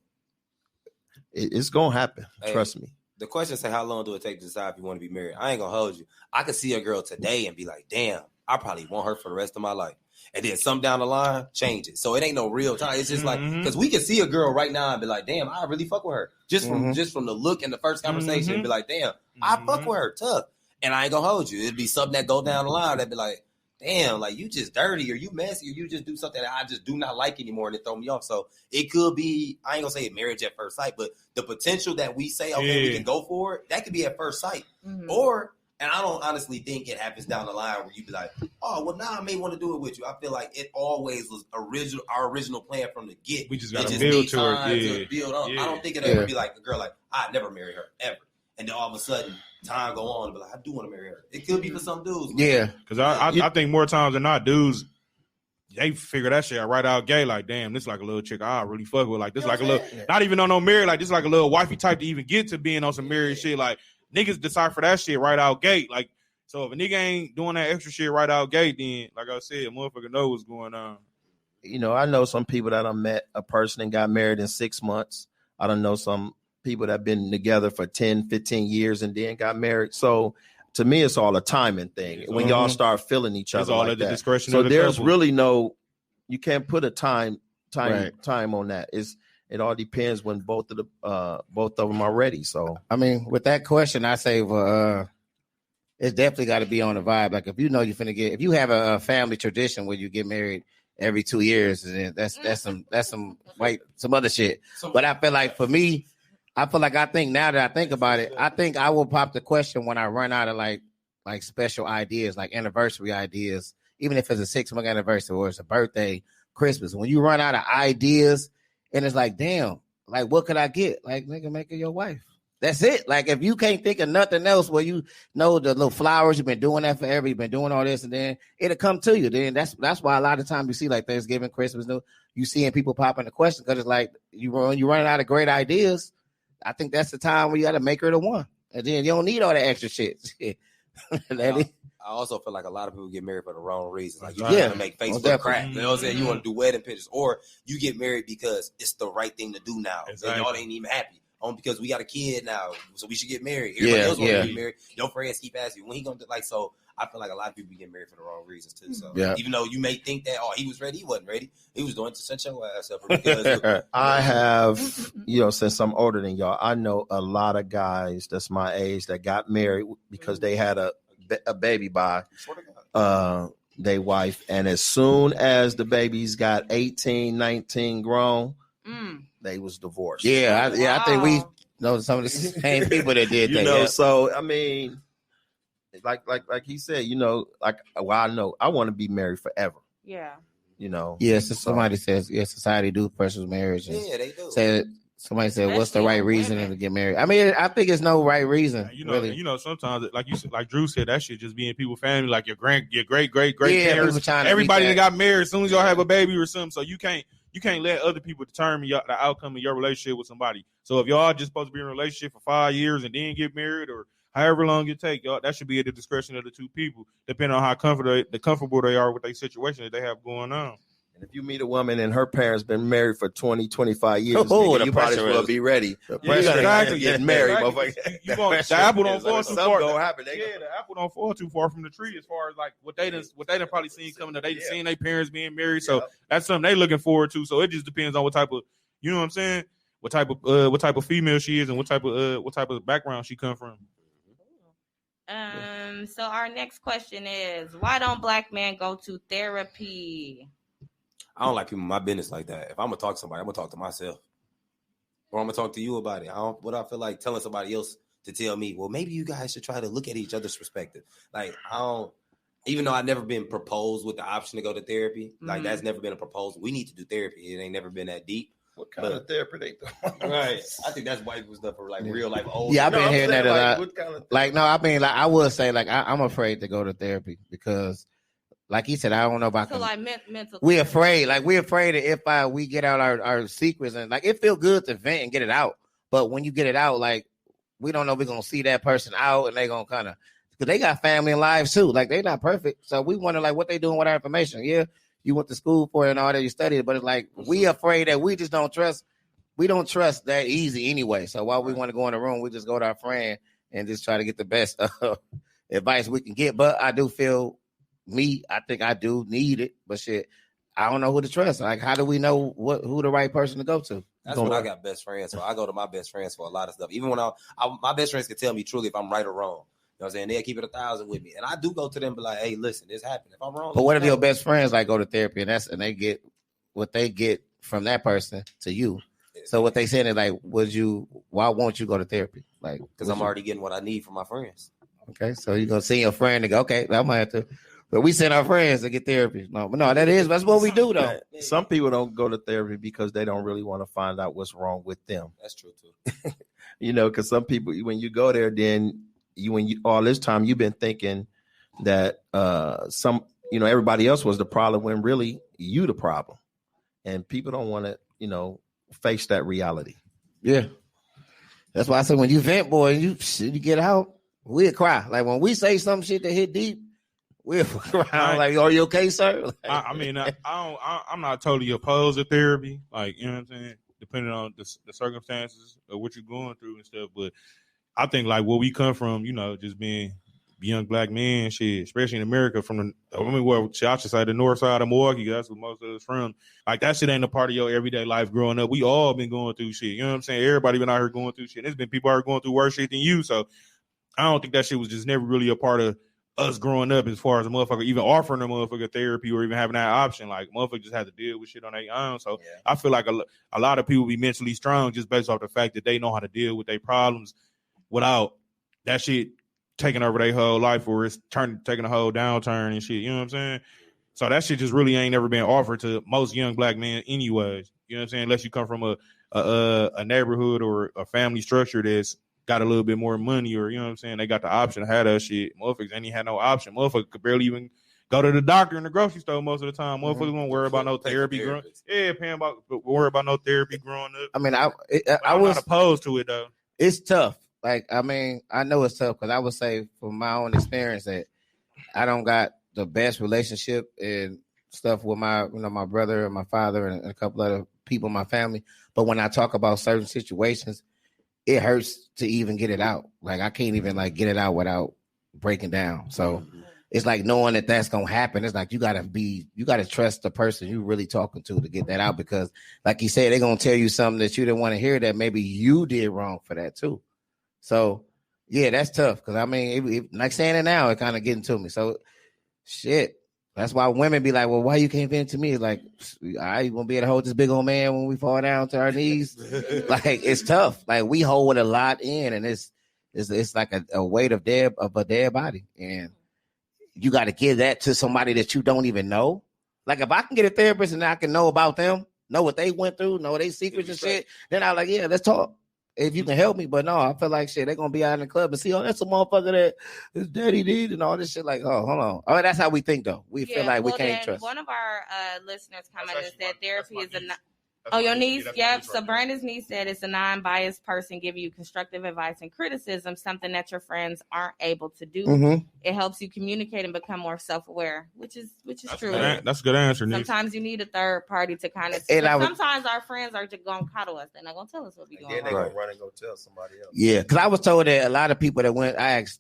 it's gonna happen. Hey. Trust me. The question say, how long do it take to decide if you want to be married? I ain't gonna hold you. I could see a girl today and be like, damn, I probably want her for the rest of my life. And then some down the line, change it. So it ain't no real time. It's just like, because we can see a girl right now and be like, damn, I really fuck with her. Just from the look in the first conversation and be like, damn, I fuck with her, tough. And I ain't gonna hold you. It'd be something that go down the line that be like, damn, like you just dirty or you messy or you just do something that I just do not like anymore and it throw me off. So it could be, I ain't gonna say marriage at first sight, but the potential that we say, okay, we can go for it, that could be at first sight. Or, and I don't honestly think it happens down the line where you be like, oh, well, now I may want to do it with you. I feel like it always was our original plan from the get. We just got to build to it. Build up. Yeah. I don't think it'll ever be like a girl like, I'd never marry her, ever. And then all of a sudden, time go on, but like, I do want to marry her. It could be for some dudes. Yeah. Because I think more times than not, dudes, they figure that shit out right out gay. Like, damn, this like a little chick I really fuck with. Like, this like a little, not even on no married, like, this like a little wifey type to even get to being on some married shit. Like, niggas decipher that shit right out gate. Like, so if a nigga ain't doing that extra shit right out gate, then, like I said, a motherfucker know what's going on. You know, I know some people that I met a person and got married in 6 months. I don't know some people that have been together for 10, 15 years and then got married. So to me, it's all a timing thing. When y'all start feeling each other, It's all like at the that. discretion So of the there's couple. really you can't put a time Right. on that. It all depends when both of them are ready. So I mean, with that question, I say, it's definitely got to be on the vibe. Like if you know you're finna if you have a family tradition where you get married every 2 years, then that's some other shit. But I feel like for me, I think now that I think about it, I think I will pop the question when I run out of like special ideas, like anniversary ideas, even if it's a 6-month anniversary or it's a birthday, Christmas. When you run out of ideas and it's like, damn, like what could I get? Like, nigga, make her your wife. That's it. Like if you can't think of nothing else, where you know the little flowers, you've been doing that forever, you've been doing all this, and then it'll come to you. Then that's why a lot of times you see like Thanksgiving, Christmas, you seeing people popping the question because it's like you running out of great ideas. I think that's the time where you got to make her the one, and then you don't need all that extra shit. I also feel like a lot of people get married for the wrong reasons. Like you Yeah. want to make Facebook crack. You know what I'm saying? You want to do wedding pictures, or you get married because it's the right thing to do now. Exactly. And y'all ain't even happy. Because we got a kid now, so we should get married. Everybody else want to get married. Your friends keep asking you when he gonna do, like. So I feel like a lot of people get married for the wrong reasons too. So even though you may think that he was ready, he wasn't ready. He was doing to set your ass up. Because I have, since I'm older than y'all, I know a lot of guys that's my age that got married because they had a baby by their wife, and as soon as the babies got 18, 19 grown, they was divorced. I think we know some of the same people that did that. So I mean, like he said, I know I want to be married forever. Yeah. So somebody says, society do versus marriage. They do. Somebody said, what's the right reason to get married? I mean, I think it's no right reason. Really. Sometimes, like you said, like Drew said, that shit just being people's family, like your great parents, everybody that got married as soon as y'all have a baby or something. So you can't let other people determine the outcome of your relationship with somebody. So if y'all just supposed to be in a relationship for 5 years and then get married or however long it take, y'all, that should be at the discretion of the two people, depending on how comfortable they are with their situation that they have going on. And if you meet a woman and her parents been married for 20, 25 years, you might as well be ready. Exactly. Getting married, the apple don't fall too far. The apple don't fall too far from the tree as far as like what they done probably seen coming. They done seen their parents being married, so that's something they looking forward to. So it just depends on what type of, you know what I'm saying, what type of female she is and what type of background she come from. So our next question is, why don't black men go to therapy? I don't like people in my business like that. If I'm gonna talk to somebody, I'm gonna talk to myself, or I'm gonna talk to you about it. I feel like telling somebody else to tell me, well, maybe you guys should try to look at each other's perspective. Like, I don't, even though I've never been proposed with the option to go to therapy, like that's never been a proposal. We need to do therapy. It ain't never been that deep. What kind of therapy they doing? Right. I think that's white people stuff for like real life old. Yeah, I've been hearing that a lot. What kind of Like, no, I mean, like, I would say, like, I'm afraid to go to therapy because, like he said, I don't know if I can. So like mental. We're afraid. Like, we're afraid that if we get out our secrets and like it feel good to vent and get it out, but when you get it out, like we don't know if we're gonna see that person out and they gonna kind of because they got family and lives too. Like they're not perfect, so we wonder like what they doing with our information. Yeah, you went to school for it and all that, you studied it, but it's like we afraid that we just don't trust. We don't trust that easy anyway. So while we want to go in the room, we just go to our friend and just try to get the best advice we can get. But I do feel. I think I do need it, but shit, I don't know who to trust. Like, how do we know who the right person to go to? That's when I got best friends. So I go to my best friends for a lot of stuff. Even when my best friends can tell me truly if I'm right or wrong. You know what I'm saying? They'll keep it 1,000 with me. And I do go to them and be like, hey, listen, this happened. If I'm wrong. But what if your best friends like go to therapy and they get what they get from that person to you? So what they saying is like, why won't you go to therapy? Like, because I'm already getting what I need from my friends. Okay, so you're gonna see your friend and go, okay, I might have to. But we send our friends to get therapy. No, that's what we do though. Some people don't go to therapy because they don't really want to find out what's wrong with them. That's true too. Because some people, when you go there, then all this time you've been thinking that everybody else was the problem when really you the problem, and people don't want to face that reality. Yeah, that's why I said when you vent, boy, you get out, we'll cry. Like when we say some shit that hit deep. We're around like, are you okay, sir? I'm not totally opposed to therapy. Like, you know what I'm saying? Depending on the circumstances of what you're going through and stuff. But I think like where we come from, just being young black men, shit, especially in America, I should say the north side of Milwaukee, that's where most of us from. Like that shit ain't a part of your everyday life growing up. We all been going through shit. You know what I'm saying? Everybody been out here going through shit. There's been people out here going through worse shit than you. So I don't think that shit was just never really a part of us growing up as far as a motherfucker even offering a motherfucker therapy or even having that option. Like motherfuckers just had to deal with shit on their own. So yeah. I feel like a lot of people be mentally strong just based off the fact that they know how to deal with their problems without that shit taking over their whole life or it's taking a whole downturn and shit. You know what I'm saying? So that shit just really ain't never been offered to most young black men anyways. You know what I'm saying? Unless you come from a neighborhood or a family structure that's got a little bit more money or, you know what I'm saying, they got the option to have that shit. Motherfuckers ain't had no option. Motherfuckers could barely even go to the doctor in the grocery store most of the time. Motherfuckers won't worry about no therapy. Worry about no therapy growing up. I mean, I was not opposed to it, though. It's tough. Like, I mean, I know it's tough because I would say from my own experience that I don't got the best relationship and stuff with my brother and my father and a couple other people in my family. But when I talk about certain situations, it hurts to even get it out. Like I can't even like get it out without breaking down. So it's like knowing that that's going to happen. It's like, you got to trust the person you really talking to get that out. Because like you said, they're going to tell you something that you didn't want to hear that maybe you did wrong for that too. So yeah, that's tough. Cause I mean, like saying it now, it kind of getting to me. So shit. That's why women be like, well, why you can't vent to me? Like, I won't be able to hold this big old man when we fall down to our knees. Like, it's tough. Like, we hold a lot in, and it's like a weight of a dead body. And you got to give that to somebody that you don't even know. Like, if I can get a therapist and I can know about them, know what they went through, know their secrets and shit, then I'm like, yeah, let's talk. If you can help me, but no, I feel like shit, they're gonna be out in the club and see, oh, that's a motherfucker that his daddy did and all this shit. Like, oh, hold on. Oh, that's how we think though. We feel like we can't trust. One of our listeners commented that therapy is your niece? Yep. So Brandon's niece said it's a non-biased person giving you constructive advice and criticism, something that your friends aren't able to do. Mm-hmm. It helps you communicate and become more self-aware, which is true. That's a good answer, niece. Sometimes you need a third party to kind of. Sometimes our friends are just gonna coddle us. They're not gonna tell us what we're doing. Then they're gonna run and go tell somebody else. Yeah, because I was told that a lot of people that went. I asked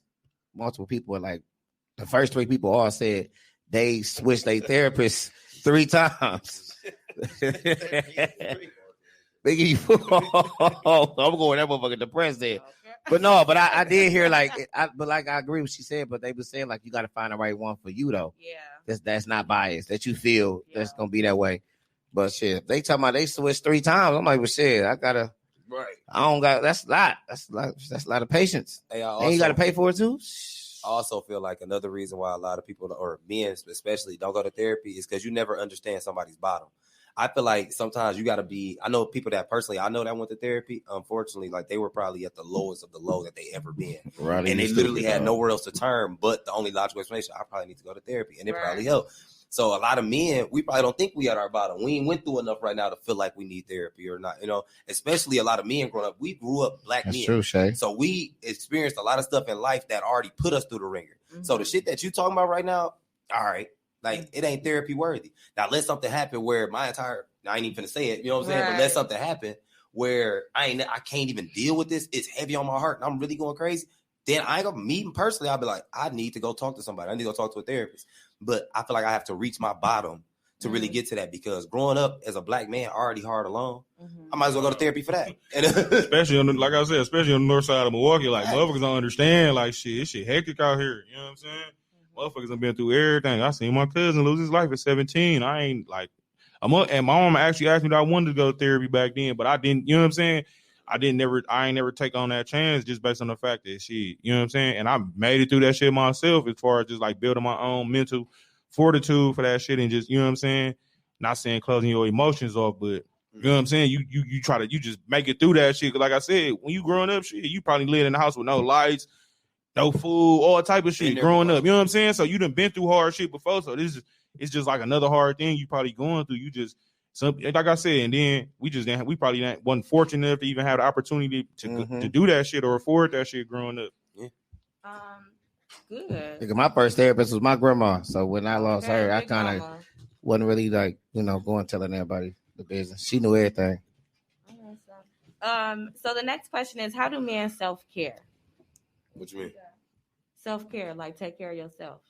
multiple people, like the first 3 people all said they switched their therapist 3 times. I'm going that motherfucker depressed there. But no, but I did hear I agree with what she said, but they were saying like you got to find the right one for you though. Yeah. That's not biased, that you feel that's gonna be that way. But shit, they talking about they switched 3 times. I'm like, well shit, I gotta Right. I don't got that's a lot. That's a lot of patience. Hey, And you got to pay for it too. I also feel like another reason why a lot of people, or men especially, don't go to therapy is because you never understand somebody's bottom. I feel like sometimes you got to be. I know people that personally I know that went to therapy. Unfortunately, like they were probably at the lowest of the low that they ever been, Right, and they literally had nowhere else to turn. But the only logical explanation, I probably need to go to therapy, and it probably helped. So a lot of men, we probably don't think we at our bottom. We ain't went through enough right now to feel like we need therapy or not. You know, especially a lot of men growing up. We grew up black That's men, true, Shay. so we experienced a lot of stuff in life that already put us through the ringer. Mm-hmm. So the shit that you talking about right now, all right, like it ain't therapy worthy. Now let something happen where I ain't even finna say it, you know what I'm saying? But let something happen where I can't even deal with this. It's heavy on my heart and I'm really going crazy. Then I ain't gonna meet personally. I'll be like, I need to go talk to somebody. I need to go talk to a therapist. But I feel like I have to reach my bottom to really get to that, because growing up as a black man already hard alone. I might as well go to therapy for that. Especially on like I said, especially on the north side of Milwaukee, like motherfuckers don't understand. Like shit hectic out here. You know what I'm saying? Motherfuckers have been through everything. I seen my cousin lose his life at 17. I ain't like. And my mom actually asked me that I wanted to go to therapy back then, but I didn't, you know what I'm saying? I ain't never take on that chance just based on the fact that shit, you know what I'm saying? And I made it through that shit myself as far as just like building my own mental fortitude for that shit and just, you know what I'm saying? Not saying closing your emotions off, but you know what I'm saying? You try to, you just make it through that shit. Cause like I said, when you growing up, shit, you probably lived in the house with no lights, no food, all type of shit growing up. You know what I'm saying? So you done been through hard shit before. So it's just like another hard thing you probably going through. You just, like I said, and then we probably wasn't fortunate enough to even have the opportunity to do that shit or afford that shit growing up. Yeah. Good. Because my first therapist was my grandma. So when I lost her, I kind of wasn't really like, going telling everybody the business. She knew everything. So the next question is, how do men self-care? What you mean? Self-care, like take care of yourself.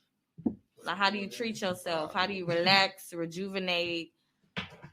Like how do you treat yourself? How do you relax, rejuvenate,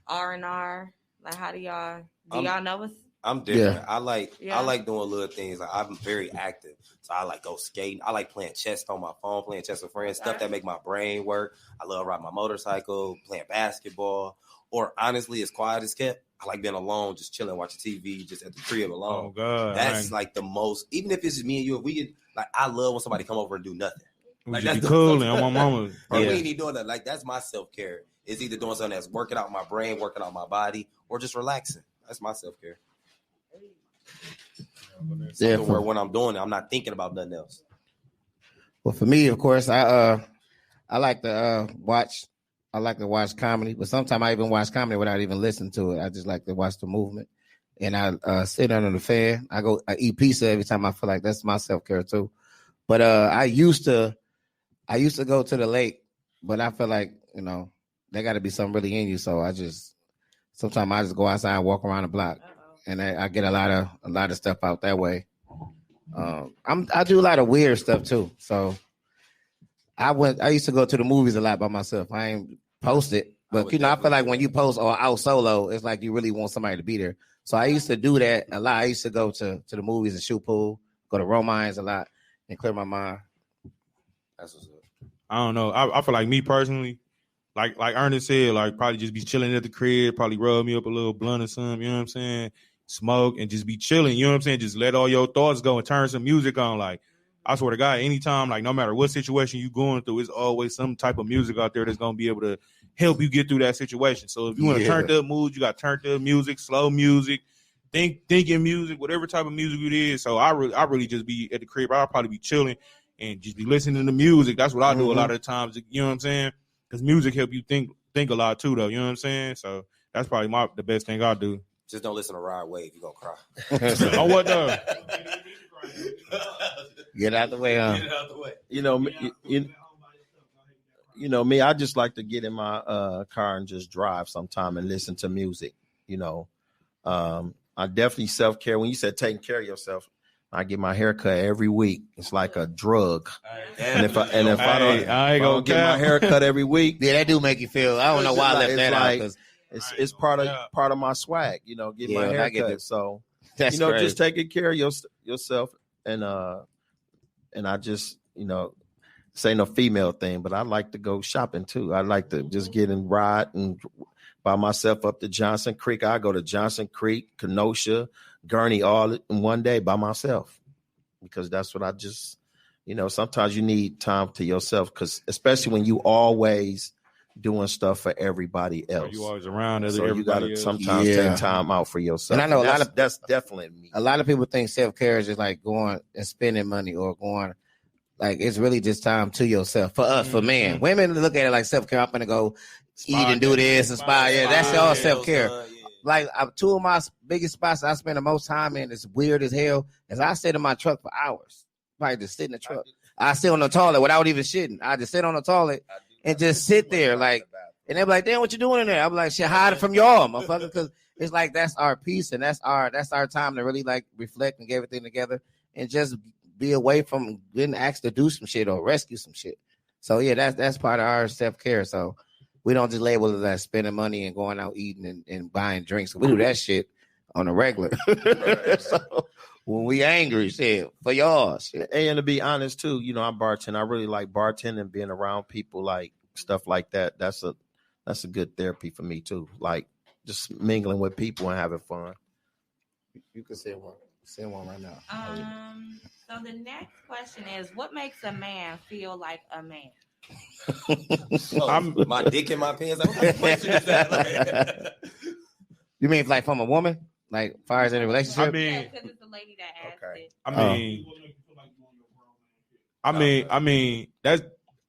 R&R? Like how do y'all know what's... I'm different. Yeah. I like doing little things. Like I'm very active. So I like go skating. I like playing chess on my phone, playing chess with friends, stuff that make my brain work. I love riding my motorcycle, playing basketball, or honestly, as quiet as kept, I like being alone, just chilling, watching TV, just at the crib alone. Oh God. That's like the most, even if it's just me and you, if we get, like, I love when somebody come over and do nothing. Like that's cool and on my mama. We ain't even doing that. Like that's my self-care. It's either doing something that's working out my brain, working out my body, or just relaxing. That's my self-care. Where when I'm doing it, I'm not thinking about nothing else. Well, for me, of course, I like to watch. I like to watch comedy, but sometimes I even watch comedy without even listening to it. I just like to watch the movement, and I sit under the fan. I eat pizza every time I feel like that's my self-care too. But I used to go to the lake, but I feel like there got to be something really in you. So sometimes I just go outside and walk around the block. And I get a lot of stuff out that way. I do a lot of weird stuff too. So I used to go to the movies a lot by myself. I ain't post it, but I feel like when you post or out solo, it's like you really want somebody to be there. So I used to do that a lot. I used to go to the movies and shoot pool, go to Romines a lot, and clear my mind. That's what's up. I don't know. I feel like me personally, like Ernest said, like probably just be chilling at the crib, probably rub me up a little blunt or something. You know what I'm saying? Smoke and just be chilling, you know what I'm saying? Just let all your thoughts go and turn some music on. Like, I swear to God, anytime, like no matter what situation you going through, it's always some type of music out there that's gonna be able to help you get through that situation. So if you want to turn up mood, you got turned up music, slow music, thinking music, whatever type of music it is. So I really just be at the crib. I'll probably be chilling and just be listening to music. That's what I do a lot of the times. You know what I'm saying? Because music help you think a lot too, though. You know what I'm saying? So that's probably the best thing I do. Just don't listen to Ride Wave. You're going to cry. Oh, what though? Get out the way, huh? Get out the way. Me, I just like to get in my car and just drive sometime and listen to music. I definitely self-care. When you said taking care of yourself, I get my hair cut every week. It's like a drug. And if I don't get my hair cut every week, that do make you feel. I don't know why I left that out. It's part of my swag, get my hair cut. So that's just taking care of yourself, and I just say no female thing, but I like to go shopping too. I like to just get and ride and by myself up to Johnson Creek. I go to Johnson Creek, Kenosha, gurney all in one day by myself, because that's what I just, sometimes you need time to yourself, because especially when you always doing stuff for everybody else. You always around so everybody you gotta else. sometimes take time out for yourself. And I know that's definitely me. A lot of people think self-care is just like going and spending money or going, like it's really just time to yourself. For us, for men, women look at it like self-care. I'm gonna go eat and do this and spa. Yeah, that's all self-care. Like two of my biggest spots I spend the most time in is weird as hell. Is I sit in my truck for hours, like just sit in the truck. I sit on the toilet without even shitting. I just sit on the toilet and just sit there, like, and they're like, "Damn, what you doing in there?" I'm like, "Shit, hide it from y'all, motherfucker," because it's like that's our peace and that's our time to really like reflect and get everything together and just be away from getting asked to do some shit or rescue some shit. So yeah, that's part of our self-care. So we don't just label it as spending money and going out eating and buying drinks. We do that shit on a regular. So when we angry, shit, for y'all, shit. And to be honest too, I'm bartending. I really like bartending, being around people, like stuff like that. That's a good therapy for me too. Like just mingling with people and having fun. You can say one. Say one right now. So the next question is, what makes a man feel like a man? My dick in my pants. Like, what kind of question is that? Like, you mean like from a woman? Like far as in a relationship? I mean, because it's a lady that asked it. I mean, that's.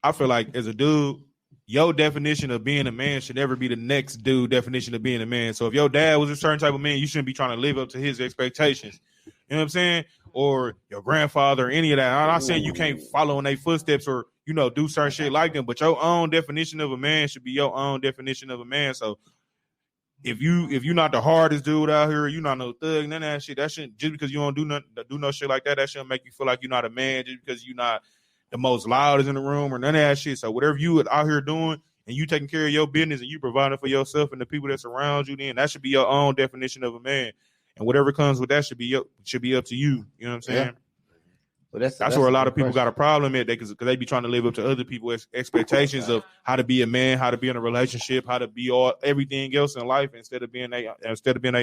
I feel like as a dude, your definition of being a man should never be the next dude definition of being a man. So if your dad was a certain type of man, you shouldn't be trying to live up to his expectations. You know what I'm saying? Or your grandfather or any of that. I'm not saying you can't follow in their footsteps or, do certain shit like them, but your own definition of a man should be your own definition of a man. So if you're not the hardest dude out here, you're not no thug, none of that shit, that shouldn't, just because you don't do no shit like that shouldn't make you feel like you're not a man just because you're not the most loudest in the room or none of that shit. So whatever you out here doing and you taking care of your business and you providing for yourself and the people that surround you, then that should be your own definition of a man. And whatever comes with that should be up to you. You know what I'm saying? Yeah. Well, that's where a lot of people got a problem at, because they be trying to live up to other people's expectations of how to be a man, how to be in a relationship, how to be everything else in life instead of being their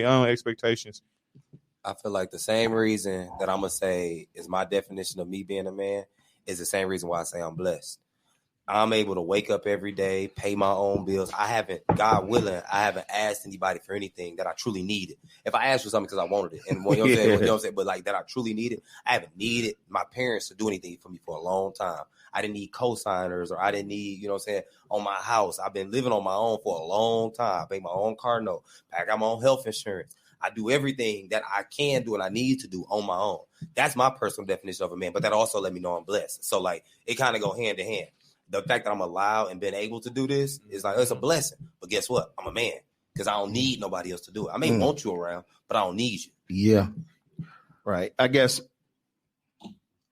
own expectations. I feel like the same reason that I'm gonna say is my definition of me being a man is the same reason why I say I'm blessed. I'm able to wake up every day, pay my own bills. God willing, I haven't asked anybody for anything that I truly needed. If I asked for something because I wanted it, and you know what I'm saying, but like that I truly needed, I haven't needed my parents to do anything for me for a long time. I didn't need co-signers, or I didn't need, on my house. I've been living on my own for a long time. I pay my own car note. I got my own health insurance. I do everything that I can do and I need to do on my own. That's my personal definition of a man, but that also let me know I'm blessed. So like it kind of go hand in hand. The fact that I'm allowed and been able to do this is like, it's a blessing. But guess what? I'm a man because I don't need nobody else to do it. I may want you around, but I don't need you. Yeah. Right. I guess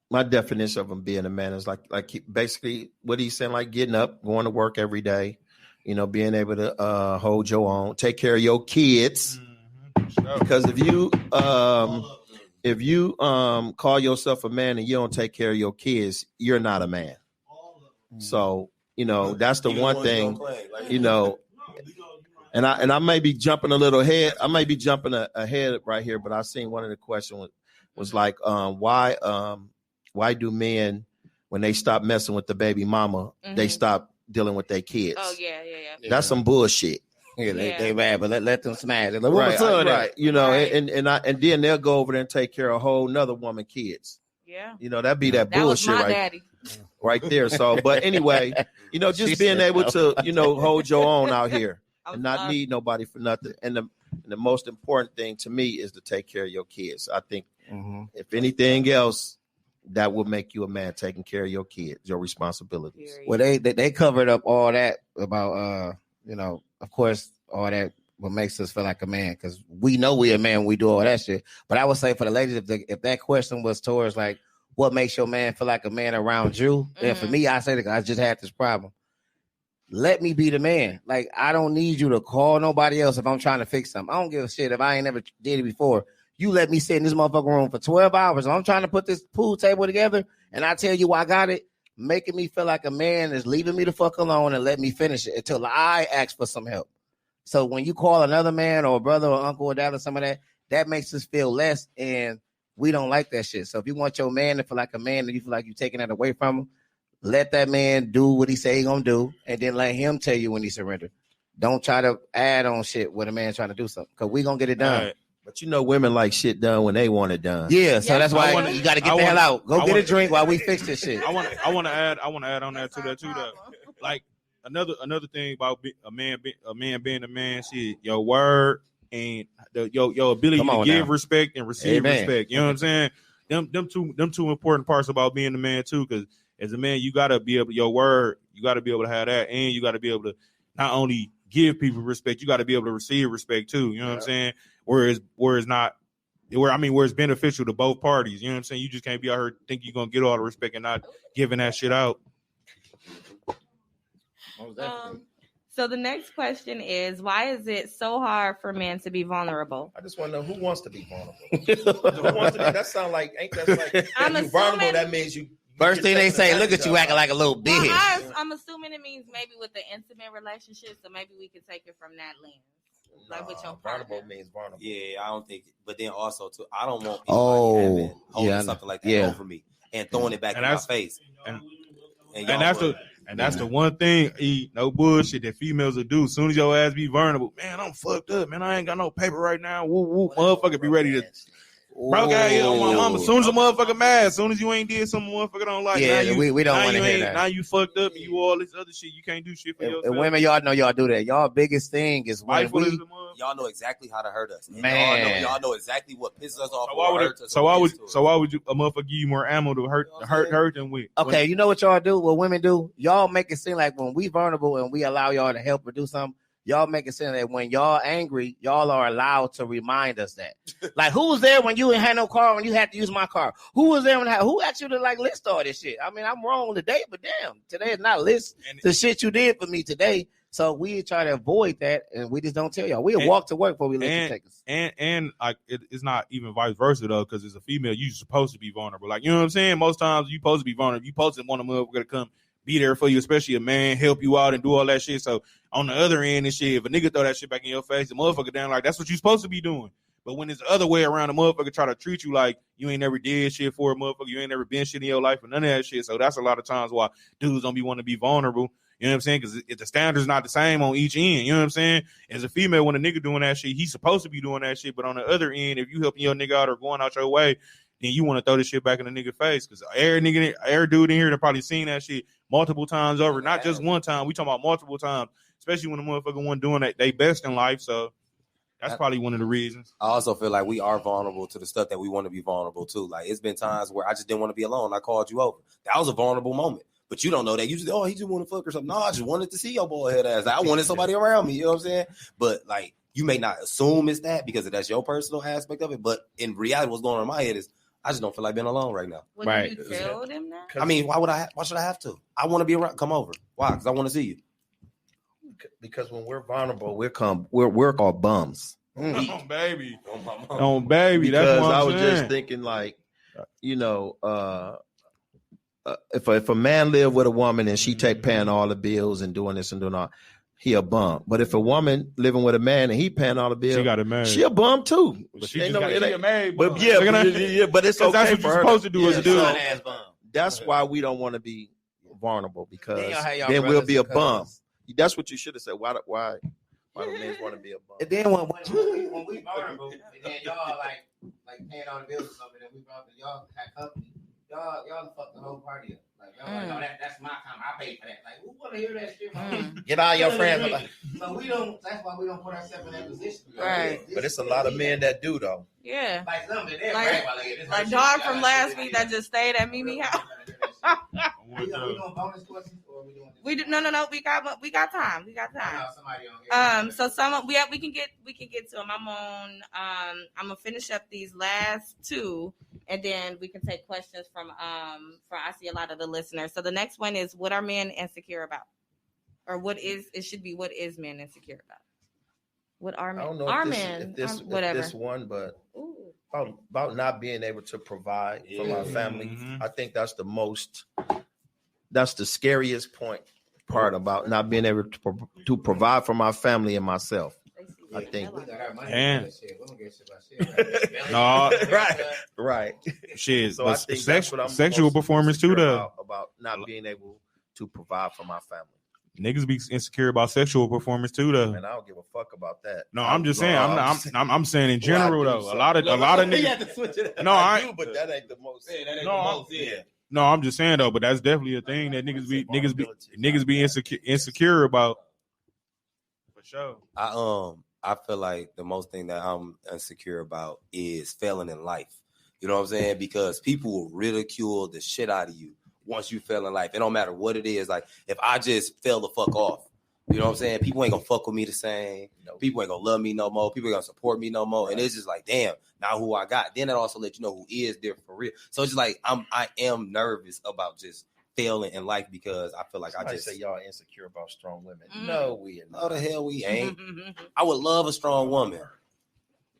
my definition of him being a man is like basically what he's saying, like getting up, going to work every day, being able to hold your own, take care of your kids. Because if you call yourself a man and you don't take care of your kids, you're not a man. So, that's the one thing, and I may be jumping a little ahead. I may be jumping ahead right here, but I seen one of the questions was like, why do men, when they stop messing with the baby mama, they stop dealing with their kids? Oh, yeah. That's some bullshit. Yeah, they bad, but let them smash it. Right. And then they'll go over there and take care of a whole nother woman kids. Yeah. That'd be that bullshit was my right, daddy. Right there. So, but anyway, just being able to, hold your own out here and not need nobody for nothing. And the most important thing to me is to take care of your kids. I think if anything else, that will make you a man, taking care of your kids, your responsibilities. Well, they covered up all that about, of course, all that what makes us feel like a man, because we know we're a man when we do all that shit. But I would say for the ladies, if that question was towards like, what makes your man feel like a man around you? And for me, I say that I just had this problem. Let me be the man. Like, I don't need you to call nobody else if I'm trying to fix something. I don't give a shit if I ain't never did it before. You let me sit in this motherfucking room for 12 hours. And I'm trying to put this pool table together, and I tell you I got it. Making me feel like a man is leaving me the fuck alone and let me finish it until I ask for some help. So when you call another man or a brother or uncle or dad or some of that, that makes us feel less, and we don't like that shit. So if you want your man to feel like a man and you feel like you're taking that away from him, let that man do what he say he gonna do, and then let him tell you when he surrender. Don't try to add on shit with a man trying to do something, because we gonna get it done. Right. But you know, women like shit done when they want it done. Yeah, so that's why wanna- you got to get I the hell wanna- out. Go I get a wanna- drink while we fix this shit. I want to add on that to that too. That like another thing about a man being a man, shit, your word and your ability Come to on give now. respect and receive Amen. respect. You know what I'm saying? Them two important parts about being a man too, because as a man, you gotta be able your word, you gotta be able to have that, and you gotta be able to not only give people respect, you gotta be able to receive respect too. You know what I'm saying? Where it's beneficial to both parties. You know what I'm saying? You just can't be out here think you're gonna get all the respect and not giving that shit out. So the next question is, why is it so hard for men to be vulnerable? I just want to know who wants to be vulnerable. Who wants to be, that sound like ain't that like I'm you assuming- vulnerable? That means you. First thing they say, look at you acting like a little Well, bitch. I'm assuming it means maybe with the intimate relationship, so maybe we could take it from that lens. Like with your partner. Vulnerable means vulnerable. Yeah, I don't think. But then also too, I don't want anybody holding yeah, something like that yeah. over me and throwing it back And in my that's- face. and- y'all that's the one thing, no bullshit, that females will do. As soon as your ass be vulnerable, man, I'm fucked up, man. I ain't got no paper right now. Woo woo, motherfucker, be ready to. Broke out here on my mama. As soon as a motherfucker mad, as soon as you ain't did something motherfucker don't like, Yeah, now we don't now want to you hear ain't that. now you fucked up and you all this other shit. You can't do shit for yourself. And women, y'all know y'all do that. Y'all biggest thing is when Spiteful as we a motherfucker. y'all know exactly how to hurt us. And Man. y'all know exactly what pisses us off. So why would hurt it, us so or why would gets to us. so why would you a motherfucker give you more ammo to hurt them with? okay, you know what y'all do? What women do? Y'all make it seem like when we vulnerable and we allow y'all to help or do something, y'all make it seem that when y'all angry, y'all are allowed to remind us that. Like, who was there when you ain't had no car when you had to use my car? Who was there who asked you to like list all this shit? I mean, I'm wrong today, but damn, today is not list the shit you did for me today. So we try to avoid that, and we just don't tell y'all. We'll walk to work before we let you take us. And like it's not even vice versa though, because as a female, you're supposed to be vulnerable. Like, you know what I'm saying? Most times you supposed to be vulnerable. You supposed to want a motherfucker to come be there for you, especially a man, help you out and do all that shit. So on the other end and shit, if a nigga throw that shit back in your face, the motherfucker down, like, that's what you supposed to be doing. But when it's the other way around, the motherfucker try to treat you like you ain't never did shit for a motherfucker, you ain't never been shit in your life or none of that shit. So that's a lot of times why dudes don't be wanting to be vulnerable. You know what I'm saying? Because if the standard's not the same on each end, you know what I'm saying? As a female, when a nigga doing that shit, he's supposed to be doing that shit. But on the other end, if you helping your nigga out or going out your way, then you want to throw this shit back in the nigga face. Because every dude in here that probably seen that shit multiple times over, not just one time. We talking about multiple times, especially when the motherfucker wasn't doing that they best in life. So that's probably one of the reasons. I also feel like we are vulnerable to the stuff that we want to be vulnerable to. Like, it's been times where I just didn't want to be alone. I called you over. That was a vulnerable moment. But you don't know that. You just, he just want to fuck or something. No, I just wanted to see your boy head ass. I wanted somebody around me. You know what I'm saying? But like, you may not assume it's that because that's your personal aspect of it. But in reality, what's going on in my head is I just don't feel like being alone right now. Would Right. you tell them that? I mean, why should I have to? I want to be around. Come over. Why? Because I want to see you. Because when we're vulnerable, we're called bums. Oh, baby. Oh, Baby. Because That's what I I'm was saying. just thinking, like, you know, if a man live with a woman and she paying all the bills and doing this and doing all, he a bum. But if a woman living with a man and he paying all the bills, She got it made. she a bum too. But she Ain't just got it it ain't- made. But bum. yeah, Look at that. but it's Because okay that's what for you're her. supposed to do as a dude. So that's why we don't want to be vulnerable, because Then y'all have y'all then we'll brothers be a and bum. cousins. That's what you should have said. Why do men want to be a bum? And then when we vulnerable, and then y'all like paying all the bills or something, and we brought y'all had company, y'all fucked the whole party up. Like, y'all like, no, that's my time. I paid for that. Like, who want to hear that shit? Get all your friends. So we don't. That's why we don't put ourselves in that position. Right. But it's a lot of men that do though. Yeah. Like some of them, Like dog from last week that just stayed at Mimi house. We doing bonus questions or we doing? We do, no. We got time. We got time. Somebody on here. So we can get to them. I'm gonna finish up these last two, and then we can take questions from I see a lot of the listeners. So the next one is, what are men insecure about, or what is men insecure about? What are men? I don't know Are if men? this Whatever. this one, but Ooh. about not being able to provide for my family. Mhm. I think that's the scariest part about not being able to provide for my family and myself. I think. We got our money. And- Shit. We don't get shit about shit. No, right. shit. So but I think that's what I'm sexual most performance too, insecure though. about not being able to provide for my family. Niggas be insecure about sexual performance too, though. Man, I don't give a fuck about that. No, I'm just saying. I'm saying in Well, I general do though. something. A lot of You niggas. have to switch it up. No, I do, but that ain't the most. Yeah, that ain't No, the most, yeah. No, I'm just saying though. But that's definitely a thing that niggas be insecure about. For sure. I feel like the most thing that I'm insecure about is failing in life. You know what I'm saying? Because people will ridicule the shit out of you once you fail in life. It don't matter what it is. Like if I just fail the fuck off, you know what I'm saying? People ain't gonna fuck with me the same. People ain't gonna love me no more. People ain't gonna support me no more. Right. And it's just like, damn, now who I got. Then it also let you know who is there for real. So it's just like I am nervous about just failing in life because I feel like I just say y'all are insecure about strong women. No, we ain't. Oh, the hell we ain't. I would love a strong woman.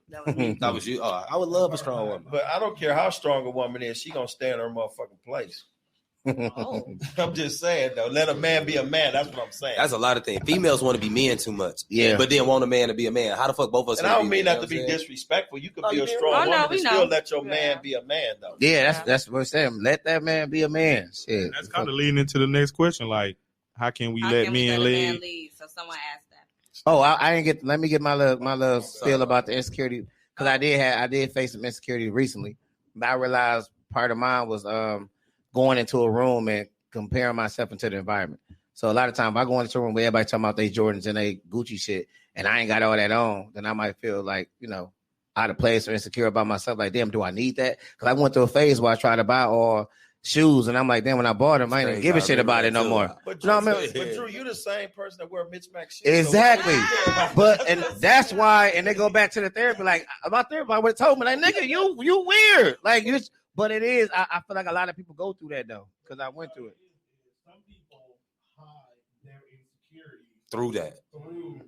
That was me. That was you. I would love a strong woman. But I don't care how strong a woman is, she gonna stay in her motherfucking place. Oh. I'm just saying though, let a man be a man. That's what I'm saying. That's a lot of things. Females want to be men too much. Yeah. But then want a man to be a man. How the fuck both of us? And I don't mean you not to be disrespectful. You could be a strong Oh, no, woman we and know. still let your man be a man though. Yeah, that's what I'm saying. Let that man be a man. Shit. That's kind of leading into the next question. Like, how can we let men lead? So someone asked that. Oh, I didn't get. Let me get my little spiel about the insecurity because I did face some insecurity recently. But I realized part of mine was going into a room and comparing myself into the environment. So a lot of times, if I go into a room where everybody talking about they Jordans and they Gucci shit, and I ain't got all that on, then I might feel like out of place or insecure about myself. Like, damn, do I need that? Because I went through a phase where I tried to buy all shoes, and I'm like, damn, when I bought them, I ain't even give a shit about it no more. But Drew, but Drew, you the same person that wear mismatched shoes. Exactly. So And that's why, and they go back to the therapy, like, my therapist would have told me, like, nigga, you weird. Like, but it is, I feel like a lot of people go through that, though, because I went through it. Some people hide their insecurities through that. Through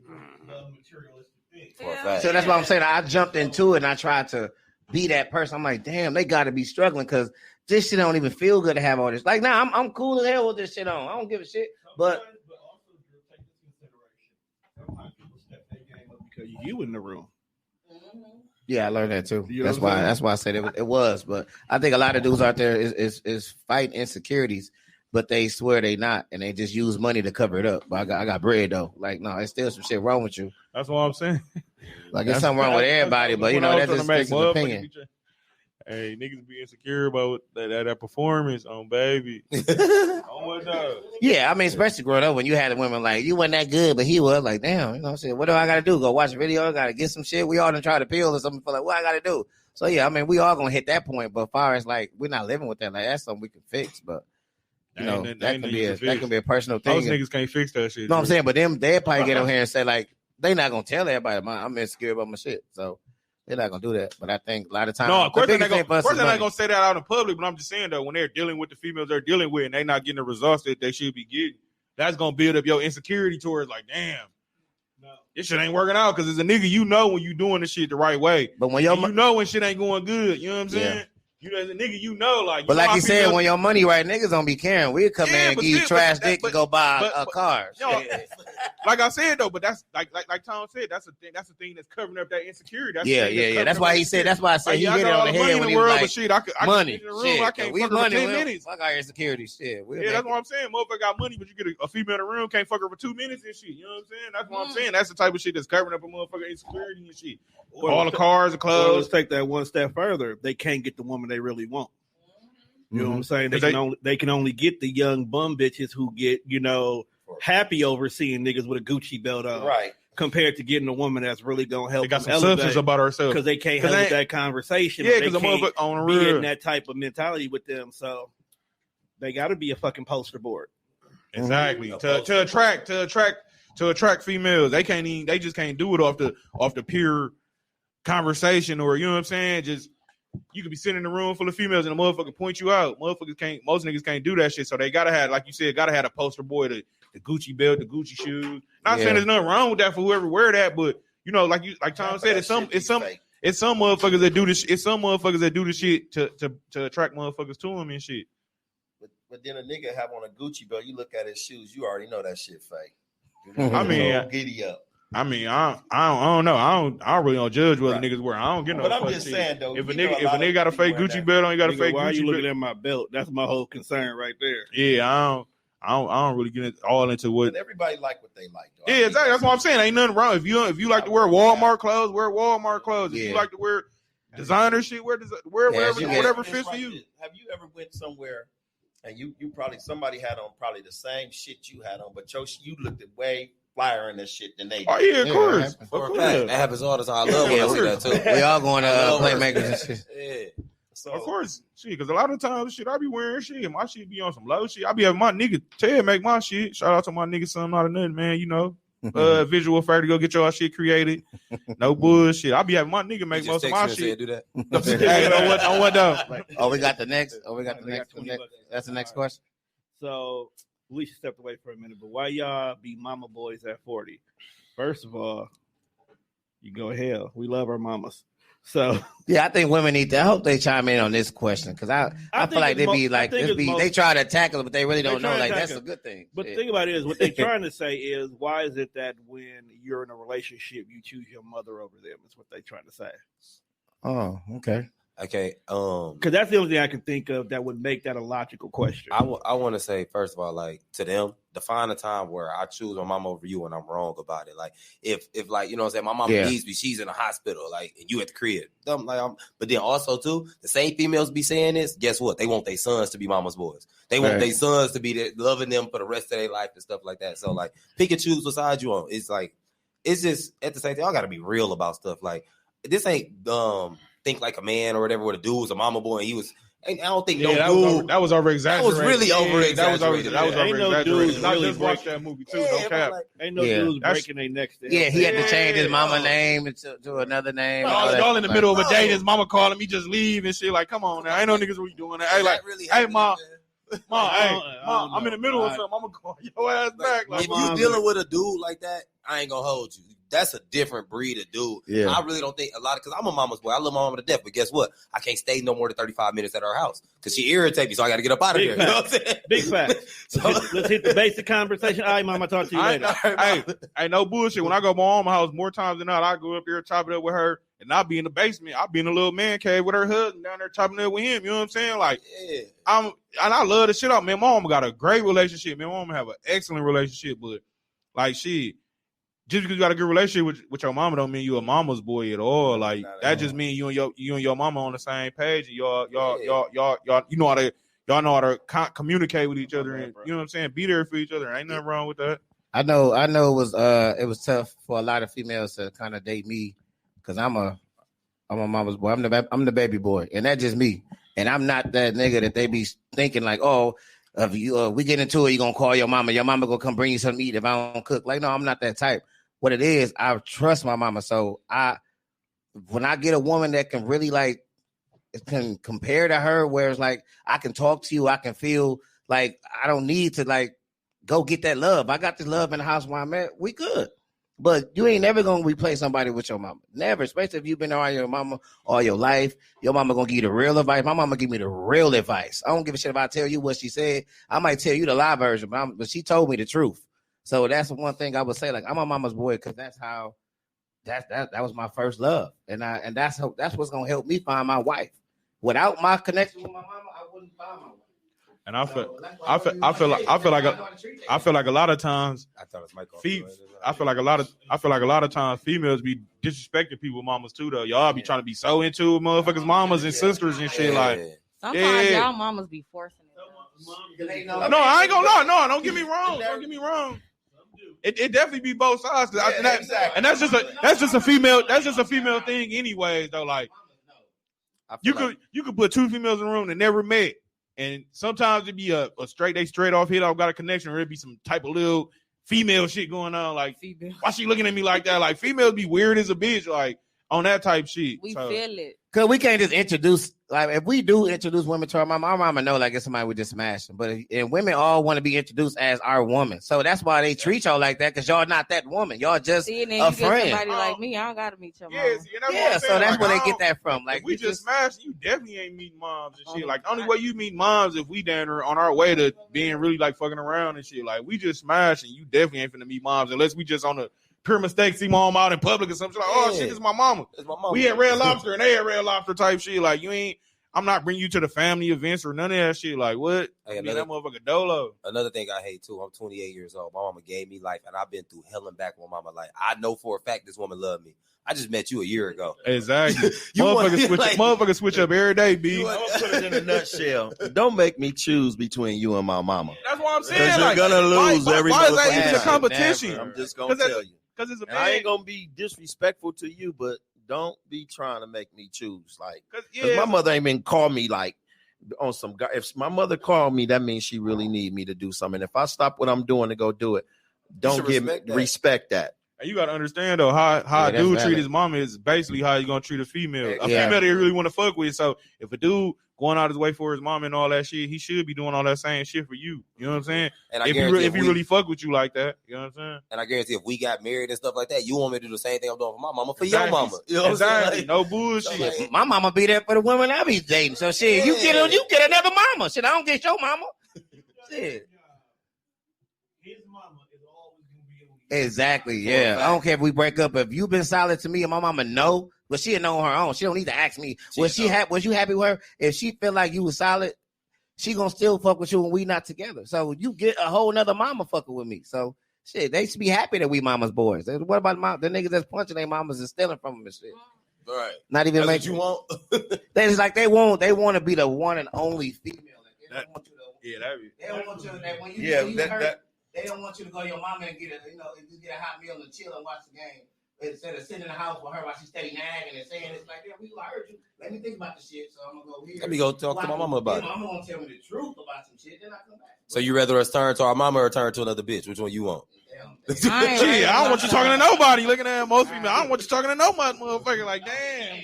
the materialistic things. For a fact. So that's what I'm saying. I jumped into it, and I tried to be that person. I'm like, damn, they got to be struggling, because this shit don't even feel good to have all this. Like, nah, I'm cool as hell with this shit on. I don't give a shit. But also, take this into consideration. Sometimes people step their game up because you in the room. yeah, I learned that too. You know That's why I said it was. But I think a lot of dudes out there is fighting insecurities, but they swear they not, and they just use money to cover it up. But I got bread though. Like, no, it's still some shit wrong with you. That's what I'm saying. Like, there's something wrong with everybody, but that's just an opinion. Hey, niggas be insecure about that performance on baby. Yeah, I mean, especially growing up when you had the women like, you wasn't that good, but he was like, damn, you know what I'm saying? What do I got to do? Go watch a video? I got to get some shit? We all done try to peel or something. For like, what I got to do? So, yeah, I mean, we all going to hit that point. But as far as like, we're not living with that. Like, that's something we can fix. But, that can be a personal thing. Most niggas can't fix that shit. No, I'm saying, but they'll probably get on here and say, like, they not going to tell everybody, I'm insecure about my shit. So, they're not gonna do that, but I think a lot of times. No, of course they're not gonna say that out in public. But I'm just saying though, when they're dealing with the females they're dealing with, and they're not getting the results that they should be getting, that's gonna build up your insecurity towards like, damn, this shit ain't working out because as a nigga, you know when you doing the shit the right way, but when you know when shit ain't going good, you know what I'm saying? Yeah. You as a nigga, you know, like. But like you said, when your money right, niggas don't be caring. We'll come in and give you trash dick and go buy a car. Like I said though, but that's like Tom said, that's a thing. That's the thing that's covering up that insecurity. Yeah. That's why he said. That's why I said he hit it on the head when he was like, shit, I money. In the room, I can't fuck her for 10 minutes. Fuck our insecurity shit. Yeah, that's what I'm saying. Motherfucker got money, but you get a female in the room, can't fuck her for 2 minutes and shit. You know what I'm saying? That's what I'm saying. That's the type of shit that's covering up a motherfucker insecurity and shit. All the cars, the clothes. Let's take that one step further. They can't get the woman they really want. You know what I'm saying? They can only get the young bum bitches who get, happy over seeing niggas with a Gucci belt on. Right. Compared to getting a woman that's really gonna help. They got some substance about herself because they can't have that conversation. Yeah, because a motherfucker on the real in that type of mentality with them. So they got to be a fucking poster board. Exactly. To attract females, they just can't do it off the pure conversation or you know what I'm saying. Just you could be sitting in a room full of females and a motherfucker point you out. Most niggas can't do that shit. So they gotta have, like you said, have a poster boy, the Gucci belt, the Gucci shoes. Not saying there's nothing wrong with that for whoever wear that, but like Tom said, it's some motherfuckers that do this. It's some motherfuckers that do this shit to attract motherfuckers to them and shit. But then a nigga have on a Gucci belt, you look at his shoes, you already know that shit fake. I mean, giddy up. I mean, I don't know. I don't really don't judge whether niggas wear. I don't get no. But I'm fuck just shit. saying though, If a nigga got a fake Gucci that. belt on, you got a fake Why Gucci are you looking belt. at my belt? That's my whole concern right there. Yeah, I don't really get all into what. But everybody like what they like. Though. Yeah, exactly. That's what I'm saying. Ain't nothing wrong. If you like to wear Walmart clothes, wear Walmart clothes. If you like to wear designer shit, wear whatever fits for you. Have you ever went somewhere and you probably somebody had on probably the same shit you had on, but you looked at way flyer in this shit than they did. Oh yeah, of course. That happens all the time. I love when I see that too. We all going to playmakers and shit. Yeah. So, of course, shit. Because a lot of times, shit, I be wearing shit. My shit be on some low shit. I be having my nigga Ted make my shit. Shout out to my nigga, son, not a nothing, man. You know, visual fair to go get your shit created. No bullshit. I be having my nigga make most of my shit. Do that. Hey, on what though? We got the next. That's the next question. So Allicia stepped away for a minute, but why y'all be mama boys at 40? First of all, you go hell. We love our mamas. So yeah, I think women need to. I hope they chime in on this question because I feel like they try to tackle it, but they really don't know. Like that's a good thing. But the thing about it is, what they're trying to say is, why is it that when you're in a relationship, you choose your mother over them? Is what they're trying to say. Oh, okay. Okay. Because that's the only thing I can think of that would make that a logical question. I want to say, first of all, like to them, define a time where I choose my mom over you and I'm wrong about it. Like if like, you know what I'm saying, my mom needs me, she's in a hospital, like, and you at the crib. But then also too, the same females be saying this, guess what? They want their sons to be mama's boys. They want their sons to be loving them for the rest of their life and stuff like that. So like pick and choose what side you on. It's like, it's just at the same time, y'all gotta be real about stuff. Like this ain't think like a man or whatever, where the dude was a mama boy and he was. I don't think that was over exaggerated. That was really over exaggerated. That was over exaggerated. I just watched that movie too. Don't cap. Ain't no dudes breaking their necks. Yeah, he had to change his mama name to another name. Y'all in the middle of a day, his mama calling me, just leave and shit. Like, come on now, ain't no niggas really doing that. Hey, like, hey, mom, I'm in the middle of something. I'm gonna call your ass back. Like, if you dealing with a dude like that, I ain't gonna hold you. That's a different breed of dude. Yeah. I really don't think a lot of, because I'm a mama's boy. I love my mama to death, but guess what? I can't stay no more than 35 minutes at her house because she irritates me, so I got to get up out of here. You know what I'm saying? Big facts. Let's hit the basic conversation. All right, mama, talk to you later. Hey, no bullshit. When I go to my mama's house, more times than not, I go up here, chop it up with her, and I'll be in the basement. I'll be in a little man cave with her husband down there chopping it up with him. You know what I'm saying? Like, and I love the shit out. Man, my mama got a great relationship. Man, my mama have an excellent relationship, but like just because you got a good relationship with your mama don't mean you a mama's boy at all. Like that just means you and your mama on the same page and y'all know how to communicate with each other and you know what I'm saying, be there for each other. Ain't nothing wrong with that. I know it was tough for a lot of females to kind of date me because I'm a mama's boy. I'm the baby boy, and that's just me. And I'm not that nigga that they be thinking like, oh, if you we get into it, you gonna call your mama gonna come bring you something to eat if I don't cook. Like, no, I'm not that type. What it is, I trust my mama. So when I get a woman that can really like can compare to her, where it's like I can talk to you, I can feel like I don't need to like go get that love. I got this love in the house where I'm at. We good. But you ain't never gonna replace somebody with your mama. Never, especially if you've been around your mama all your life. Your mama gonna give you the real advice. My mama give me the real advice. I don't give a shit if I tell you what she said. I might tell you the lie version, but she told me the truth. So that's the one thing I would say. Like, I'm a mama's boy because that's how that was my first love, and that's what's gonna help me find my wife. Without my connection with my mama, I wouldn't find my wife. And I feel like a lot of times I feel like a lot of times females be disrespecting people mamas too though. Y'all be trying to be so into motherfuckers mamas and sisters and shit like. Sometimes y'all mamas be forcing it. No, I ain't gonna lie. No, don't get me wrong. It definitely be both sides. And that's just a female thing anyways though. Like you could put two females in a room that never met. And sometimes it'd be a straight off hit off, got a connection, or it'd be some type of little female shit going on. Like, why she looking at me like that? Like, females be weird as a bitch, like, on that type shit. We feel it. Because we can't just introduce, like, if we do introduce women to our mama know, like, it's somebody we just smash them. But and women all want to be introduced as our woman. So that's why they treat y'all like that, because y'all not that woman. Y'all just a friend. Somebody like me, I don't got to meet your mom. Yeah, so that's where they get that from. Like, if we just smash, you definitely ain't meeting moms and shit. Like, the only way you meet moms if we down there on our way to being really, like, fucking around and shit. Like, we just smash, and you definitely ain't finna meet moms unless we just on the pure mistake, see mom out in public or something. Like, oh shit, this is my mama. It's my mama. We had Red Lobster and they had Red Lobster type shit. Like I'm not bringing you to the family events or none of that shit. Like what? Hey, that motherfucker dolo. Another thing I hate too. I'm 28 years old. My mama gave me life, and I've been through hell and back with my mama. Like I know for a fact this woman loved me. I just met you a year ago. Exactly. Motherfuckers switch up every day, B. I'm gonna put it in a nutshell. Don't make me choose between you and my mama. That's what I'm saying. Because you're gonna lose every. Why is that even a competition? I'm just gonna tell you. Because it's a man. I ain't gonna be disrespectful to you, but don't be trying to make me choose. Like, because my mother ain't been call me like on some guy. If my mother called me, that means she really need me to do something. If I stop what I'm doing to go do it, don't give me respect that. And you gotta understand though how a dude treat his mama is basically how you gonna treat a female. A female that you really want to fuck with. So if a dude going out his way for his mom and all that shit, he should be doing all that same shit for you. You know what I'm saying? And if he really fuck with you like that, you know what I'm saying? And I guarantee if we got married and stuff like that, you want me to do the same thing I'm doing for my mama for your mama. You know what I'm saying? Like, no bullshit. Like, my mama be there for the women I be dating. So shit, you get another mama. Shit, I don't get your mama. Shit. His mama is always gonna be able to. Exactly. Yeah. I don't care if we break up. If you've been solid to me and my mama know, but she'll know on her own. She don't need to ask me. Was you happy with her? If she feel like you was solid, she gonna still fuck with you when we not together. So you get a whole nother mama fucking with me. So shit, they should be happy that we mama's boys. What about the niggas that's punching their mamas and stealing from them and shit? Right. Not even that's what you want. They just like they want to be the one and only female. Like, they don't want you to. They don't want you that when you hurt. They don't want you to go to your mama and get a hot meal and chill and watch the game instead of sitting in the house with her while she's steady nagging and saying it's like, yeah, I heard you. Let me think about the shit. So I'm gonna go here. Let me go talk to my mama about it. My mama gonna tell me the truth about some shit. Then I come back. So you rather us turn to our mama or turn to another bitch? Which one you want? I don't want you talking to nobody. Looking at most female, I don't want you talking to no motherfucker. Like, damn.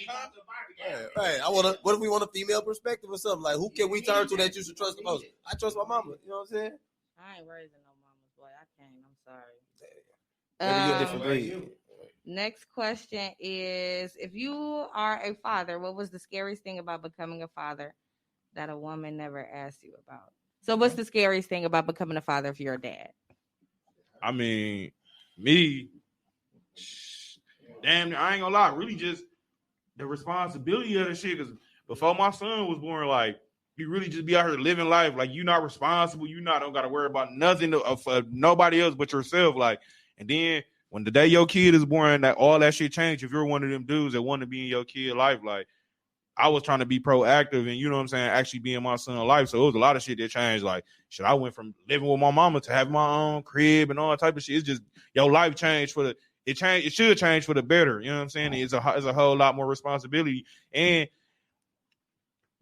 Right. What if we want a female perspective or something? Like, who can we turn to that you should trust the most? I trust my mama. You know what I'm saying? I ain't raising no mama's boy. I can't. I'm sorry. Maybe you're a different breed. Next question is: if you are a father, what was the scariest thing about becoming a father that a woman never asked you about? So, what's the scariest thing about becoming a father if you're a dad? I mean, me, damn, I ain't gonna lie, really just the responsibility of the shit. Because before my son was born, like, you really just be out here living life. Like, you're not responsible. You don't got to worry about nothing of nobody else but yourself. Like, and then when the day your kid is born, that all that shit changed. If you're one of them dudes that want to be in your kid life, like, I was trying to be proactive and, you know what I'm saying, actually be in my son's life. So it was a lot of shit that changed. Like, shit, I went from living with my mama to having my own crib and all that type of shit. It's just, your life changed it should change for the better. You know what I'm saying? It's a whole lot more responsibility. And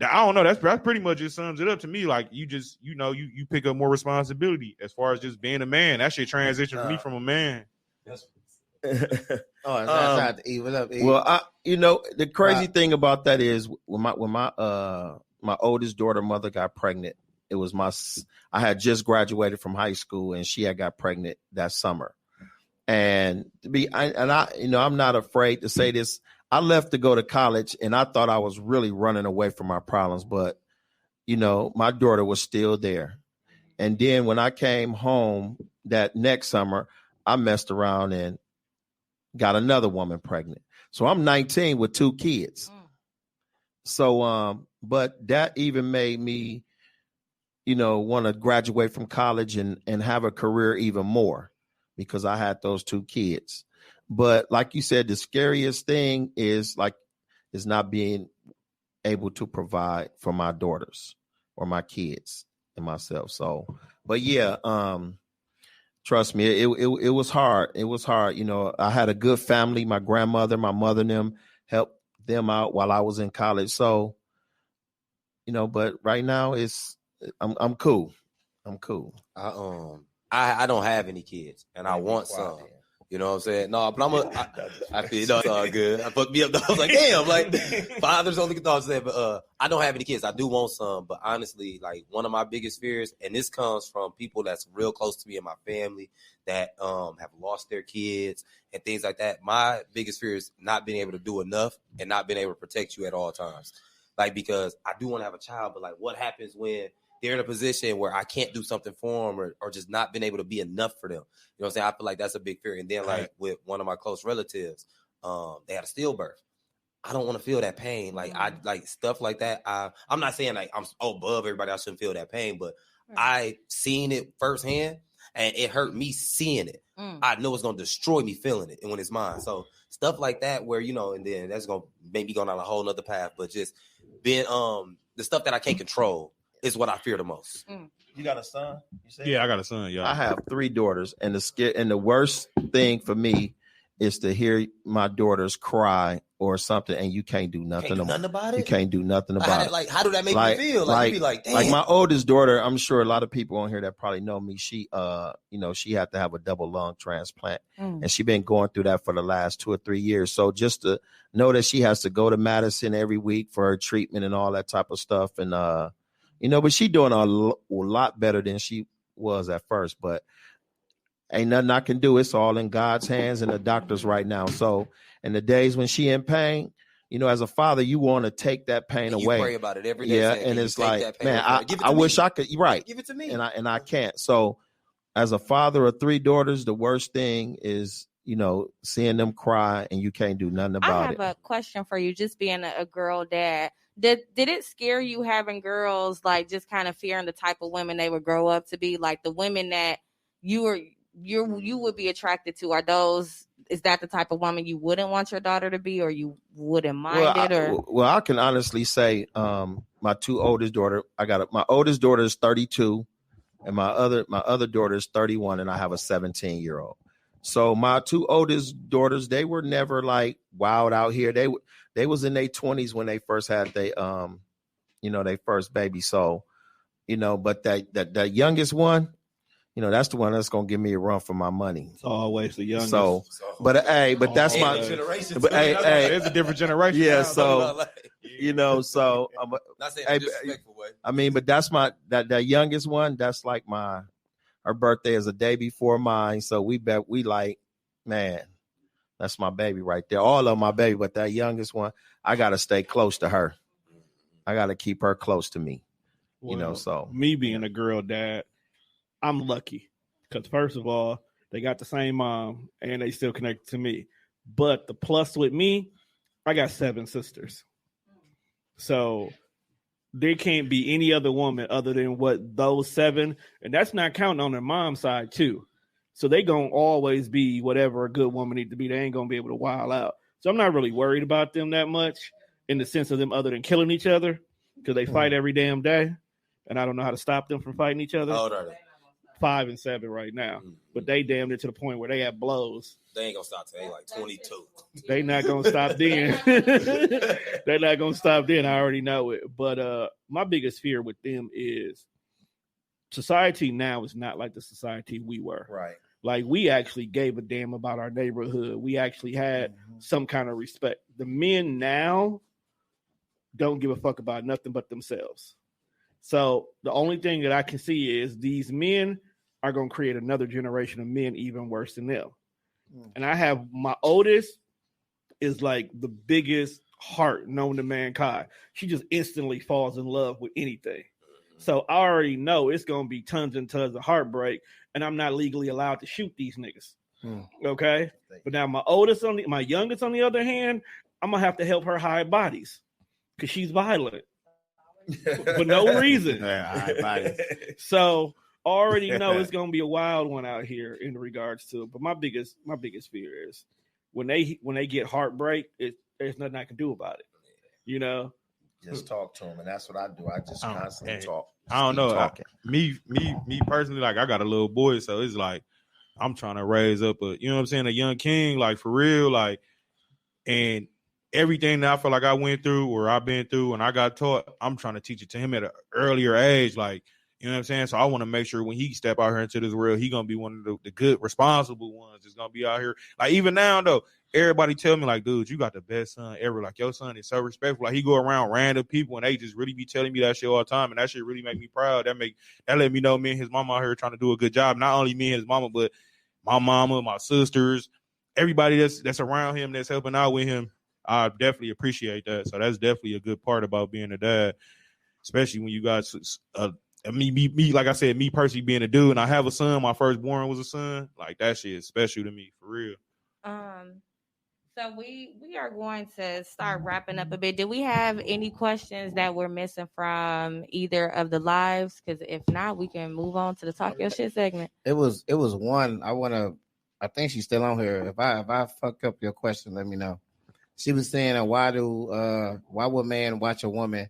I don't know, that's pretty much just sums it up to me. Like, you just, you pick up more responsibility as far as just being a man. That shit transitioned for me from a man. That's That's not the evil up. Well, the crazy thing about that is when my oldest daughter mother got pregnant, it was I had just graduated from high school and she had got pregnant that summer. And I'm not afraid to say this. I left to go to college and I thought I was really running away from my problems, but my daughter was still there. And then when I came home that next summer, I messed around and got another woman pregnant. So I'm 19 with 2 kids. So, but that even made me, want to graduate from college and have a career even more because I had those 2 kids. But like you said, the scariest thing is not being able to provide for my daughters or my kids and myself. So, but yeah, trust me, it was hard. It was hard. I had a good family. My grandmother, my mother, and them helped them out while I was in college. So, but right now I'm cool. I'm cool. I don't have any kids, and I want some. You know what I'm saying? No, but I feel it's all good. I fucked me up. I was like, damn, like fathers only thoughts there. But I don't have any kids. I do want some, but honestly, like one of my biggest fears, and this comes from people that's real close to me and my family that have lost their kids and things like that. My biggest fear is not being able to do enough and not being able to protect you at all times. Like, because I do want to have a child, but like, what happens when they're in a position where I can't do something for them or just not been able to be enough for them. You know what I'm saying? I feel like that's a big fear. And then like with one of my close relatives, they had a stillbirth. I don't want to feel that pain. Like I like stuff like that. I'm not saying like I'm above everybody. I shouldn't feel that pain, but I seen it firsthand and it hurt me seeing it. I know it's going to destroy me feeling it and when it's mine. So stuff like that where, and then that's going to make me go down a whole nother path, but just being, the stuff that I can't control is what I fear the most. You got a son? You said? Yeah, I got a son. Yeah, I have 3 daughters, and the worst thing for me is to hear my daughters cry or something, and you can't do nothing about it. You can't do nothing about it. Like, how do that make you feel? Like, you be like, damn. Like my oldest daughter, I'm sure a lot of people on here that probably know me. She, she had to have a double lung transplant, and she been going through that for the last 2 or 3 years. So just to know that she has to go to Madison every week for her treatment and all that type of stuff, and but she doing a lot better than she was at first, but. Ain't nothing I can do. It's all in God's hands and the doctors right now. So in the days when she in pain, as a father, you want to take that pain away. You pray about it every day. Yeah, and it's like, man, I wish I could. Right, give it to me, and I can't. So as a father of 3 daughters, the worst thing is seeing them cry and you can't do nothing about it. I have a question for you. Just being a girl dad, did it scare you having girls, like just kind of fearing the type of women they would grow up to be, like the women that you would be attracted to? Is that the type of woman you wouldn't want your daughter to be, or you wouldn't mind it? Well, I can honestly say, my 2 oldest daughter, my oldest daughter is 32, and my other daughter is 31, and I have a 17-year-old. So my 2 oldest daughters, they were never like wild out here. They was in their 20s when they first had their first baby. So, but that youngest one. That's the one that's gonna give me a run for my money. It's always the youngest. So, but that's my generation. But it's a different generation. Yeah. Now. So not saying in a disrespectful way. I mean, but that's that youngest one. That's like her birthday is a day before mine. So we like, man, that's my baby right there. All of my baby, but that youngest one, I gotta stay close to her. I gotta keep her close to me. Well, so me being a girl dad, I'm lucky because first of all, they got the same mom and they still connected to me. But the plus with me, I got 7 sisters. So there can't be any other woman other than what those 7. And that's not counting on their mom's side too. So they going to always be whatever a good woman needs to be. They ain't going to be able to wild out. So I'm not really worried about them that much in the sense of them other than killing each other because they fight every damn day. And I don't know how to stop them from fighting each other. How old are they? 5 and 7 right now, but they damn near to the point where they have blows. They ain't gonna stop till they like 22. They not gonna stop then. They're not gonna stop then. I already know it. But my biggest fear with them is society now is not like the society we were. right. Like we actually gave a damn about our neighborhood. We actually had some kind of respect. The men now don't give a fuck about nothing but themselves. So the only thing that I can see is these men are going to create another generation of men even worse than them. And I have my oldest is like the biggest heart known to mankind. She just instantly falls in love with anything. So I already know it's going to be tons and tons of heartbreak, and I'm not legally allowed to shoot these niggas. Okay. But now my youngest on the other hand, I'm going to have to help her hide bodies because she's violent. For no reason. So already know it's gonna be a wild one out here in regards to. But my biggest fear is when they get heartbreak, there's nothing I can do about it. Just talk to them, and that's what I do. I just constantly talk. I don't know. Me personally, like I got a little boy, so it's like I'm trying to raise up a young king, like for real, like and. Everything that I feel like I went through or I've been through and I got taught, I'm trying to teach it to him at an earlier age. Like, you know what I'm saying? So I want to make sure when he step out here into this world, he going to be one of the good, responsible ones that's going to be out here. Like, even now, though, everybody tell me, like, dude, you got the best son ever. Like, your son is so respectful. Like, he go around random people and they just really be telling me that shit all the time. And that shit really make me proud. That let me know me and his mama out here trying to do a good job. Not only me and his mama, but my mama, my sisters, everybody that's around him, that's helping out with him. I definitely appreciate that. So that's definitely a good part about being a dad, especially when you got me, like I said, me personally being a dude, and I have a son. My firstborn was a son. Like that shit is special to me for real. So we are going to start wrapping up a bit. Do we have any questions that we're missing from either of the lives? Because if not, we can move on to the Talk Your Shit segment. It was one. I think she's still on here. If I fuck up your question, let me know. She was saying, why would man watch a woman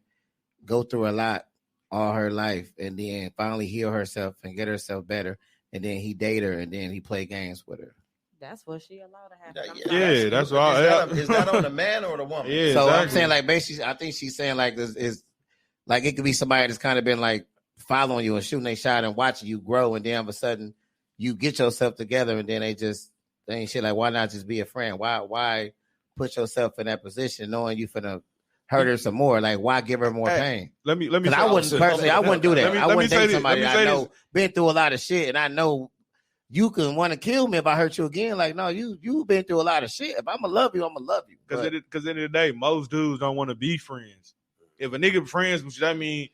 go through a lot all her life and then finally heal herself and get herself better, and then he date her and then he play games with her? That's what she allowed to happen. Yeah, that's all. Is that on the man or the woman? Yeah, so exactly. I'm saying, like, basically, I think she's saying, like, this is like it could be somebody that's kind of been like following you and shooting a shot and watching you grow, and then all of a sudden you get yourself together, and then they ain't shit. Like, why not just be a friend? Why put yourself in that position knowing you finna hurt her some more? Like, why give her more pain? Let me. I wouldn't do that. I wouldn't date somebody that I know been through a lot of shit, and I know you can want to kill me if I hurt you again. Like, no, you've been through a lot of shit. If I'm gonna love you, I'm gonna love you. Because at the end of the day, most dudes don't want to be friends. If a nigga friends, which I mean,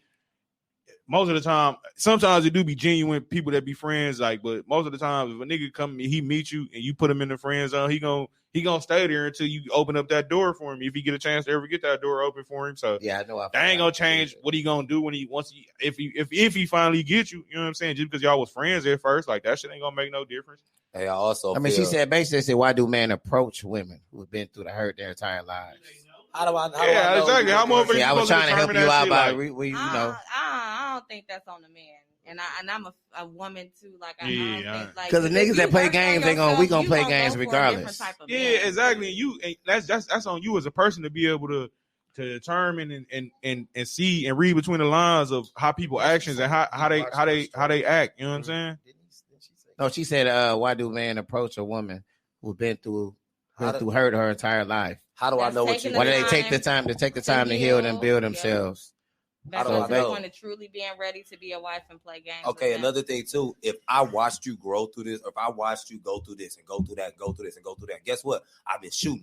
most of the time, sometimes it do be genuine people that be friends. Like, but most of the time, if a nigga come, he meet you and you put him in the friend zone, he gonna stay there until you open up that door for him. If he get a chance to ever get that door open for him, so yeah, I know. That ain't gonna change what he gonna do when if he finally get you. You know what I'm saying? Just because y'all was friends at first, like that shit ain't gonna make no difference. Hey, I mean, she said basically, why do men approach women who've been through the hurt their entire lives? How do I know? Yeah, exactly. How much? I was trying to help you out by I don't think that's on the man, and I'm a woman too. Like, I think, like, because the niggas that play games, we gonna play games regardless. Yeah, exactly. And that's on you as a person to be able to determine and see and read between the lines of how people actions and how they act. You know what I'm saying? No, she said, why do men approach a woman who's been through hurt her entire life? How do I know what you? Why do they take the time to heal and build themselves? That's the point of truly being ready to be a wife and play games. Okay, another thing too. If I watched you grow through this, or if I watched you go through this and go through that, go through this and go through that, guess what? I've been shooting.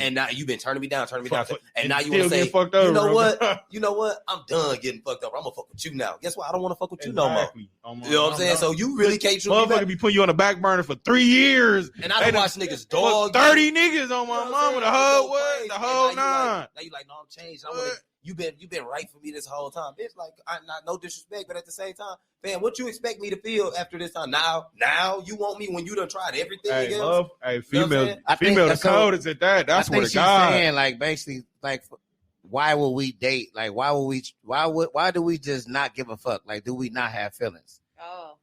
And now you've been turning me down. And now you want to say, you know what? I'm done getting fucked up. I'm gonna fuck with you now. Guess what? I don't want to fuck with you no more. You know what I'm saying? So you really can't treat me. Motherfucker be putting you on the back burner for 3 years. And I don't watch niggas dog 30 niggas on my mama. The whole nine. Now you like, no, I'm changed. You've been right for me this whole time. It's like, I'm not, no disrespect, but at the same time, man, what you expect me to feel after this time? Now you want me when you done tried everything else? Female the code is at that. That's what it's saying. Like, basically, like, why will we date? Like, why do we just not give a fuck? Like, do we not have feelings? Oh.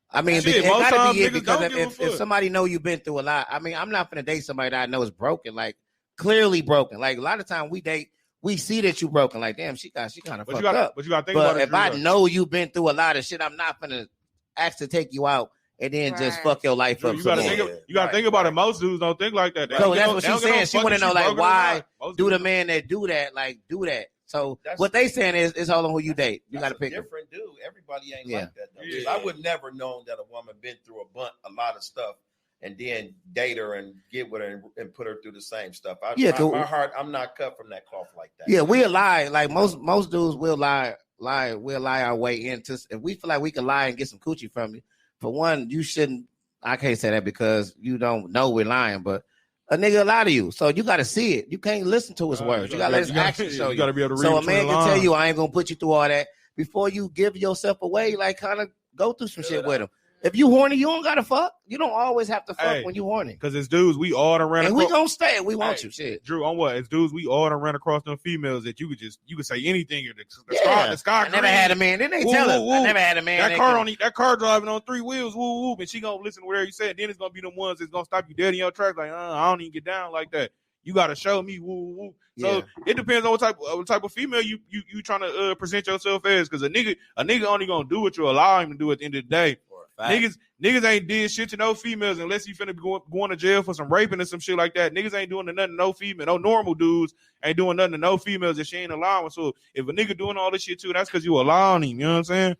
I mean, it gotta be it, because if somebody know you've been through a lot, I mean, I'm not gonna date somebody that I know is broken, like clearly broken. Like, a lot of time we date, we see that you broken. Like, damn, she kind of fucked up. But you gotta think about it. If I know you've been through a lot of shit, I'm not gonna ask to take you out and then just fuck your life up. You gotta think about it. Most dudes don't think like that. So that's what she's saying. She want to know, like, why do the men that do that, like, do that? So what they saying is all on who you date. You got to pick different dude. Everybody ain't like that though. Yeah. I would never known that a woman been through a lot of stuff and then date her and get with her and put her through the same stuff. My heart, I'm not cut from that cloth like that. Yeah, we'll lie. Like most dudes will lie. We'll lie our way into. If we feel like we can lie and get some coochie from you, for one, you shouldn't. I can't say that because you don't know we're lying, but a nigga lie to you, so you got to see it. You can't listen to his words. You got to let his actions show you. You got to be able to read. So a man can tell you, I ain't gonna put you through all that before you give yourself away. Like, kind of go through some shit with him. If you horny, you don't gotta fuck. You don't always have to fuck when you horny. Because as dudes, we all done ran and we gonna stay. We want you, shit. Drew, on what? As dudes, we all done ran across them females that you could say anything. The sky I never had a man. Then they tell us. I never had a man. That car driving on 3 wheels, woo woo, and she gonna listen to whatever you said. Then it's gonna be the ones that's gonna stop you dead in your tracks. Like, I don't even get down like that. You gotta show me woo woo. So it depends on what type of female you trying to present yourself as. Because a nigga only gonna do what you allow him to do at the end of the day. Niggas ain't did shit to no females unless he finna be going to jail for some raping or some shit like that. Niggas ain't doing nothing to no female. No normal dudes ain't doing nothing to no females that she ain't allowing. So if a nigga doing all this shit too, that's because you allowing him. You know what I'm saying?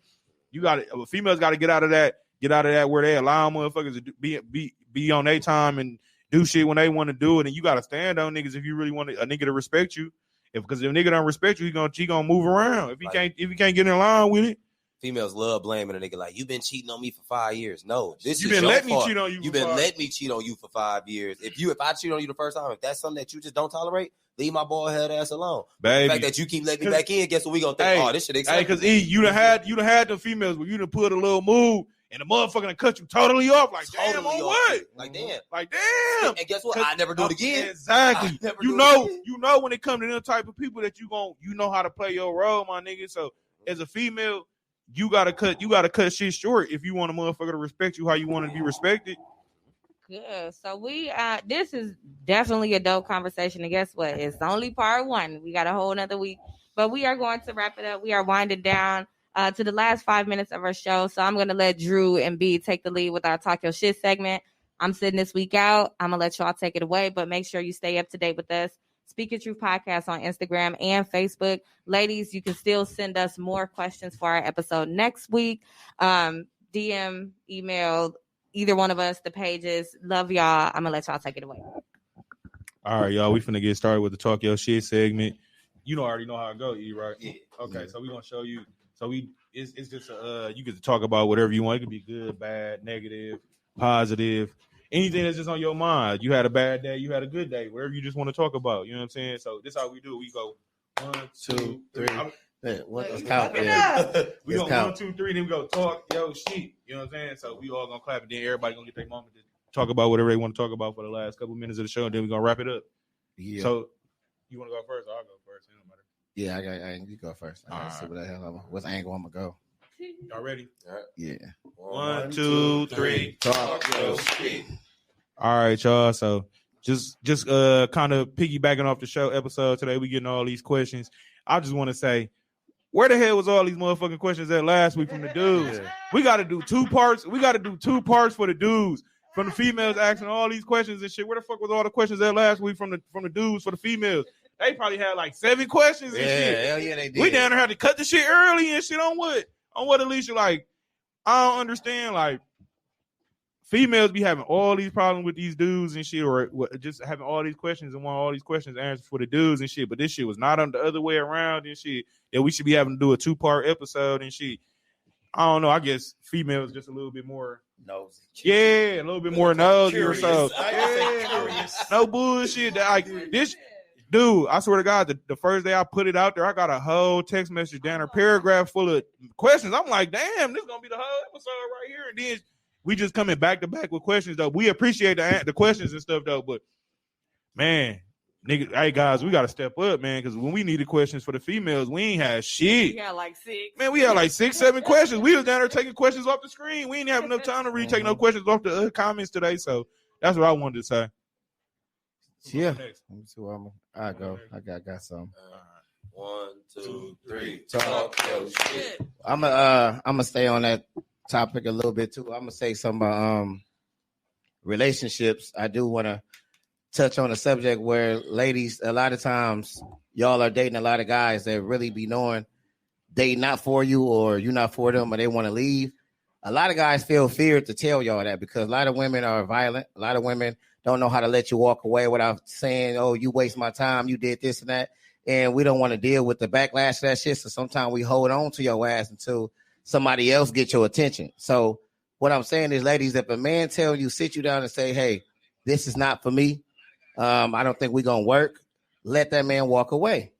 Females got to get out of that where they allow motherfuckers to be on their time and do shit when they want to do it. And you got to stand on niggas if you really want a nigga to respect you. Because if nigga don't respect you, he gonna move around. If he Like- can't get in line with it. Females love blaming a nigga like, you've been cheating on me for 5 years. No, this You is been your letting me fault. cheat on you You've for been 5 letting me cheat on you for 5 years. If I cheat on you the first time, if that's something that you just don't tolerate, leave my bald head ass alone. Baby. The fact that you keep letting me back in, guess what we gonna think? Hey, Oh, this shit Hey, acceptable. because you done had the females where you done put a little move and the motherfucker done cut you totally off. Like, damn, Totally on off what? it. Like, damn. Like, damn. And guess what? I never do it again. Exactly. I never You do it know, again. you know when it comes to them type of people that you know how to play your role, my nigga. So as a female, you gotta cut shit short if you want a motherfucker to respect you how you want to be respected. Good. So we this is definitely a dope conversation. And guess what? It's only part 1. We got a whole nother week. But we are going to wrap it up. We are winding down to the last 5 minutes of our show. So I'm gonna let Drew and B take the lead with our Talk Your Shit segment. I'm sitting this week out. I'm gonna let y'all take it away, but make sure you stay up to date with us. Speak Your Truth Podcast on Instagram and Facebook. Ladies, you can still send us more questions for our episode next week. DM, email, either one of us, the pages. Love y'all. I'm gonna let y'all take it away. All right, y'all. We finna get started with the Talk Your Shit segment. You already know how it go, E, right? Yeah. Okay, so we gonna show you. So it's just you get to talk about whatever you want. It could be good, bad, negative, positive, anything that's just on your mind. You had a bad day, you had a good day, whatever you just want to talk about. You know what I'm saying? So this is how we do. We go 1, 2, 3. Let's count. Yeah. We Let's go count. 1, 2, 3, then we go talk your shit. You know what I'm saying? So we all gonna clap, and then everybody gonna get their moment to talk about whatever they want to talk about for the last couple minutes of the show, and then we gonna wrap it up. Yeah. So you want to go first? Or I'll go first. It don't matter. Yeah, you go first. I gotta see what the hell what angle I'm gonna go. Y'all ready? Yeah. 1, 2, 3. Talk your shit. All right, y'all. So just kind of piggybacking off the show episode today, we getting all these questions. I just want to say, where the hell was all these motherfucking questions at last week from the dudes? Yeah. We got to do 2 parts. We got to do 2 parts for the dudes. From the females asking all these questions and shit. Where the fuck was all the questions at last week from the dudes for the females? They probably had like 7 questions and shit. Hell yeah, they did. We down there had to cut the shit early and shit on what? On what, Allicia? Like, I don't understand. Like, females be having all these problems with these dudes and shit, or just having all these questions and want all these questions answered for the dudes and shit. But this shit was not on the other way around and shit. That we should be having to do a 2-part episode and shit. I don't know. I guess females just a little bit more Nosy. yeah, a little bit more nosy or so. Yeah. No bullshit. Like this, dude. I swear to God, the first day I put it out there, I got a whole text message down, a paragraph full of questions. I'm like, damn, this is gonna be the whole episode right here. And then we just coming back to back with questions though. We appreciate the questions and stuff though, but man, nigga, hey guys, we gotta step up, man, because when we needed questions for the females, we ain't had shit. We had like 6. Man, we had like 6, 7 questions. We was down there taking questions off the screen. We didn't have enough time to really take no questions off the comments today. So that's what I wanted to say. Yeah. Let me see where I go. I got some. 1, 2, 3. Talk your shit. I'm gonna stay on that topic a little bit too. I'm gonna say some relationships. I do want to touch on a subject where ladies, a lot of times y'all are dating a lot of guys that really be knowing they not for you or you not for them or they want to leave. A lot of guys feel feared to tell y'all that because a lot of women are violent. A lot of women don't know how to let you walk away without saying, oh, you waste my time, you did this and that. And we don't want to deal with the backlash of that shit. So sometimes we hold on to your ass until somebody else gets your attention. So what I'm saying is, ladies, if a man tells you, sit you down and say, hey, this is not for me, I don't think we're going to work, let that man walk away.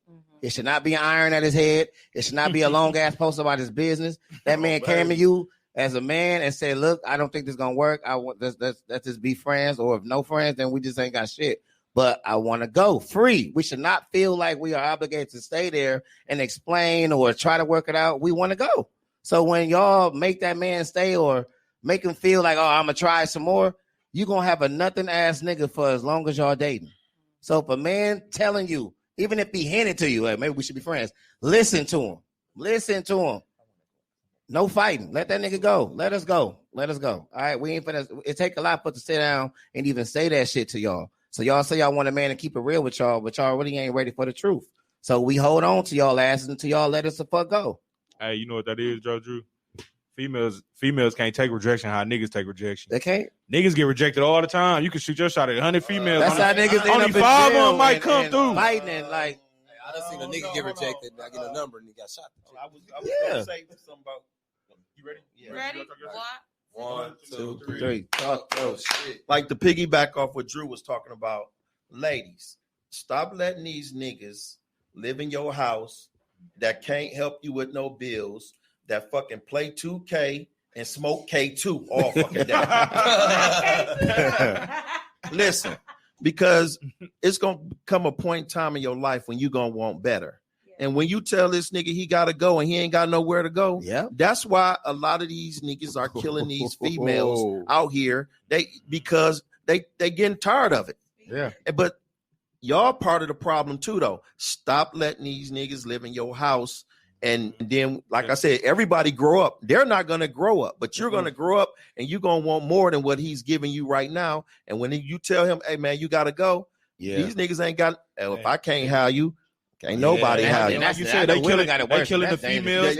It should not be an iron at his head. It should not be a long ass post about his business. That man came to you as a man and said, look, I don't think this is going to work. I want let's just be friends, or if no friends, then we just ain't got shit. But I want to go free. We should not feel like we are obligated to stay there and explain or try to work it out. We want to go. So when y'all make that man stay or make him feel like, oh, I'm going to try some more, you're going to have a nothing ass nigga for as long as y'all dating. So if a man telling you, even if he hinted to you, hey, maybe we should be friends, listen to him. Listen to him. No fighting. Let that nigga go. Let us go. Let us go. All right. We ain't finna. It take a lot for to sit down and even say that shit to y'all. So y'all say y'all want a man to keep it real with y'all, but y'all really ain't ready for the truth. So we hold on to y'all asses until y'all let us the fuck go. Hey, you know what that is, Joe Drew? Females can't take rejection how niggas take rejection. They can't. Niggas get rejected all the time. You can shoot your shot at 100 females. That's how niggas end only up in 5 of jail them might and come through. Fighting and like I done seen a nigga get rejected. I get a number and he got shot. I was Yeah. gonna say something about. You ready? Yeah. Ready? One, two, three. 3. Talk your shit. Like to piggyback off what Drew was talking about, ladies, stop letting these niggas live in your house that can't help you with no bills, that fucking play 2K and smoke K2 all fucking day. Listen, because it's gonna come a point in time in your life when you're gonna want better. And when you tell this nigga he gotta go and he ain't got nowhere to go, that's why a lot of these niggas are killing these females out here. Because they getting tired of it. Yeah. But y'all part of the problem too, though. Stop letting these niggas live in your house. And then, like I said, everybody grow up. They're not gonna grow up, but you're gonna grow up and you're gonna want more than what he's giving you right now. And when you tell him, hey man, you gotta go, these niggas ain't got if I can't have you. Can't nobody have you. Like you said, they killing the females,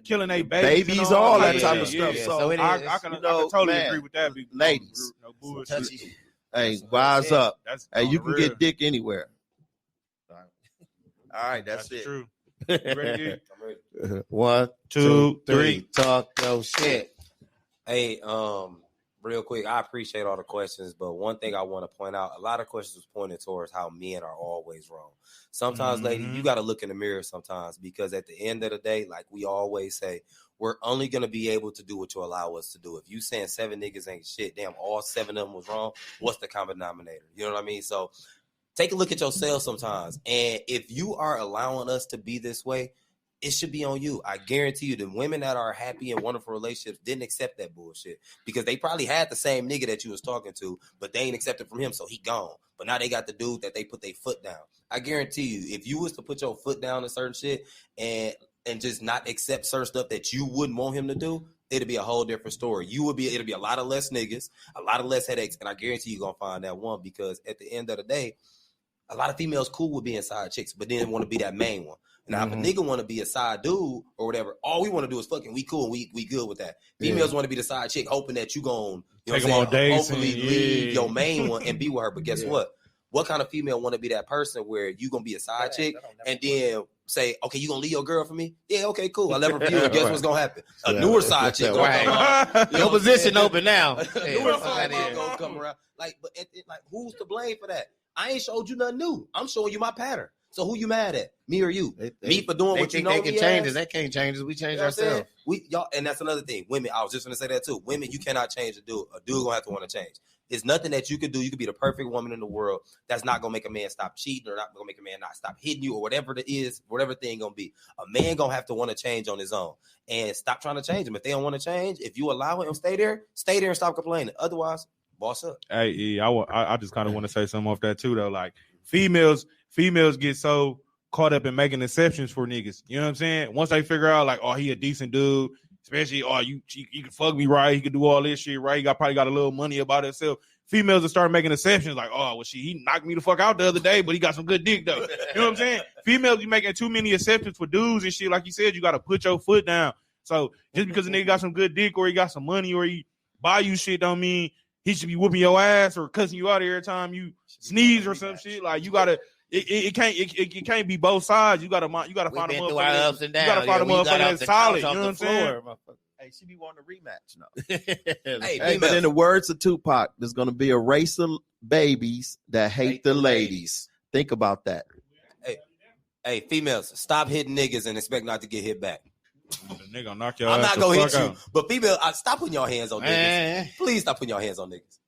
killing their babies, all that type of stuff. Yeah. So I can totally agree with that. Ladies, no bullshit. Hey, wise up. Hey, you can get dick anywhere. All right, that's it. True. You ready? I'm ready. 1, 2, 3. Talk your shit. Hey, real quick, I appreciate all the questions, but one thing I want to point out, a lot of questions was pointed towards how men are always wrong. Sometimes, lady, you got to look in the mirror sometimes, because at the end of the day, like we always say, we're only going to be able to do what you allow us to do. If you saying 7 niggas ain't shit, damn, all 7 of them was wrong, what's the common denominator? You know what I mean? So take a look at yourself sometimes. And if you are allowing us to be this way, it should be on you. I guarantee you the women that are happy and wonderful relationships didn't accept that bullshit, because they probably had the same nigga that you was talking to, but they ain't accepted from him, so he gone. But now they got the dude that they put their foot down. I guarantee you, if you was to put your foot down in certain shit and just not accept certain stuff that you wouldn't want him to do, it'd be a whole different story. It'll be a lot of less niggas, a lot of less headaches, and I guarantee you're gonna find that one, because at the end of the day, a lot of females cool with being side chicks, but then want to be that main one. Now, if a nigga want to be a side dude or whatever, all we want to do is fucking, we cool, we good with that. Females want to be the side chick, hoping that you gon' take them on dates, hopefully leave your main one and be with her. But guess what? What kind of female want to be that person where you gonna be a side chick and then say, okay, you gonna leave your girl for me? Yeah, okay, cool. I love her for you. And guess what's gonna happen? A newer side chick. Your position open now. Newer side chick gonna come around. Like, but like, who's to blame for that? I ain't showed you nothing new. I'm showing you my pattern. So who you mad at? Me or you? Me for doing what you know? They can change us. They can't change us. We change ourselves. Y'all, and that's another thing. Women, I was just gonna say that too. Women, you cannot change a dude. A dude gonna have to want to change. It's nothing that you can do. You could be the perfect woman in the world. That's not gonna make a man stop cheating, or not gonna make a man not stop hitting you, or whatever it is, whatever thing gonna be. A man gonna have to want to change on his own, and stop trying to change them. If they don't want to change, if you allow him, stay there and stop complaining. Otherwise, boss up. Hey, I just kind of want to say something off that too, though. Like females get so caught up in making exceptions for niggas. You know what I'm saying? Once they figure out, like, oh, he a decent dude, especially, oh, you can fuck me right, he can do all this shit right, he probably got a little money about himself. Females will start making exceptions, like, oh, well, he knocked me the fuck out the other day, but he got some good dick, though. You know what I'm saying? Females be making too many exceptions for dudes and shit. Like you said, you got to put your foot down. So just because a nigga got some good dick, or he got some money, or he buy you shit, don't mean he should be whooping your ass or cussing you out every time you sneeze or some shit. Like, you gotta, it can't be both sides. You gotta find a motherfucker. You gotta find a motherfucker that's solid. You know what I'm saying? Hey, she be wanting a rematch now. Hey, but in the words of Tupac, there's gonna be a race of babies that hate the ladies. Think about that. Hey, females, stop hitting niggas and expect not to get hit back. The nigga knock your I'm ass not gonna hit you, out. but female, stop putting your hands on niggas. Please stop putting your hands on niggas.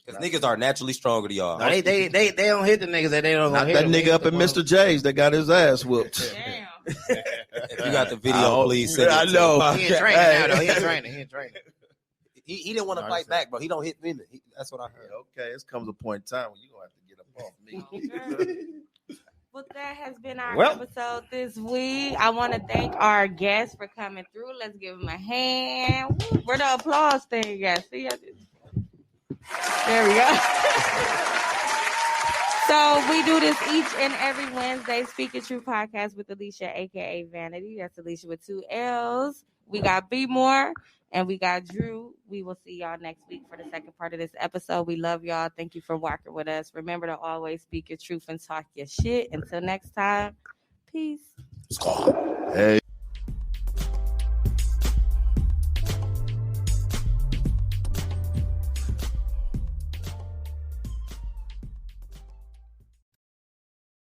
Because niggas are naturally stronger to y'all. No, they don't hit the niggas that they don't. Not that nigga up in Mr. J's that got his ass whooped. Damn. If you got the video, please send it. I know. He ain't training now, though. He ain't training. He didn't want to fight back, bro. He don't hit women. That's what I heard. Okay, it comes a point in time when you're gonna have to get up off me. Well, that has been our episode this week. I want to thank our guests for coming through. Let's give them a hand. Woo, where the applause thing at? See, there we go. So we do this each and every Wednesday. Speaking True podcast with Allicia, aka Vanity. That's Allicia with 2 L's. We got B More and we got Drew. We will see y'all next week for the second part of this episode. We love y'all. Thank you for walking with us. Remember to always speak your truth and talk your shit. Until next time, peace. Hey.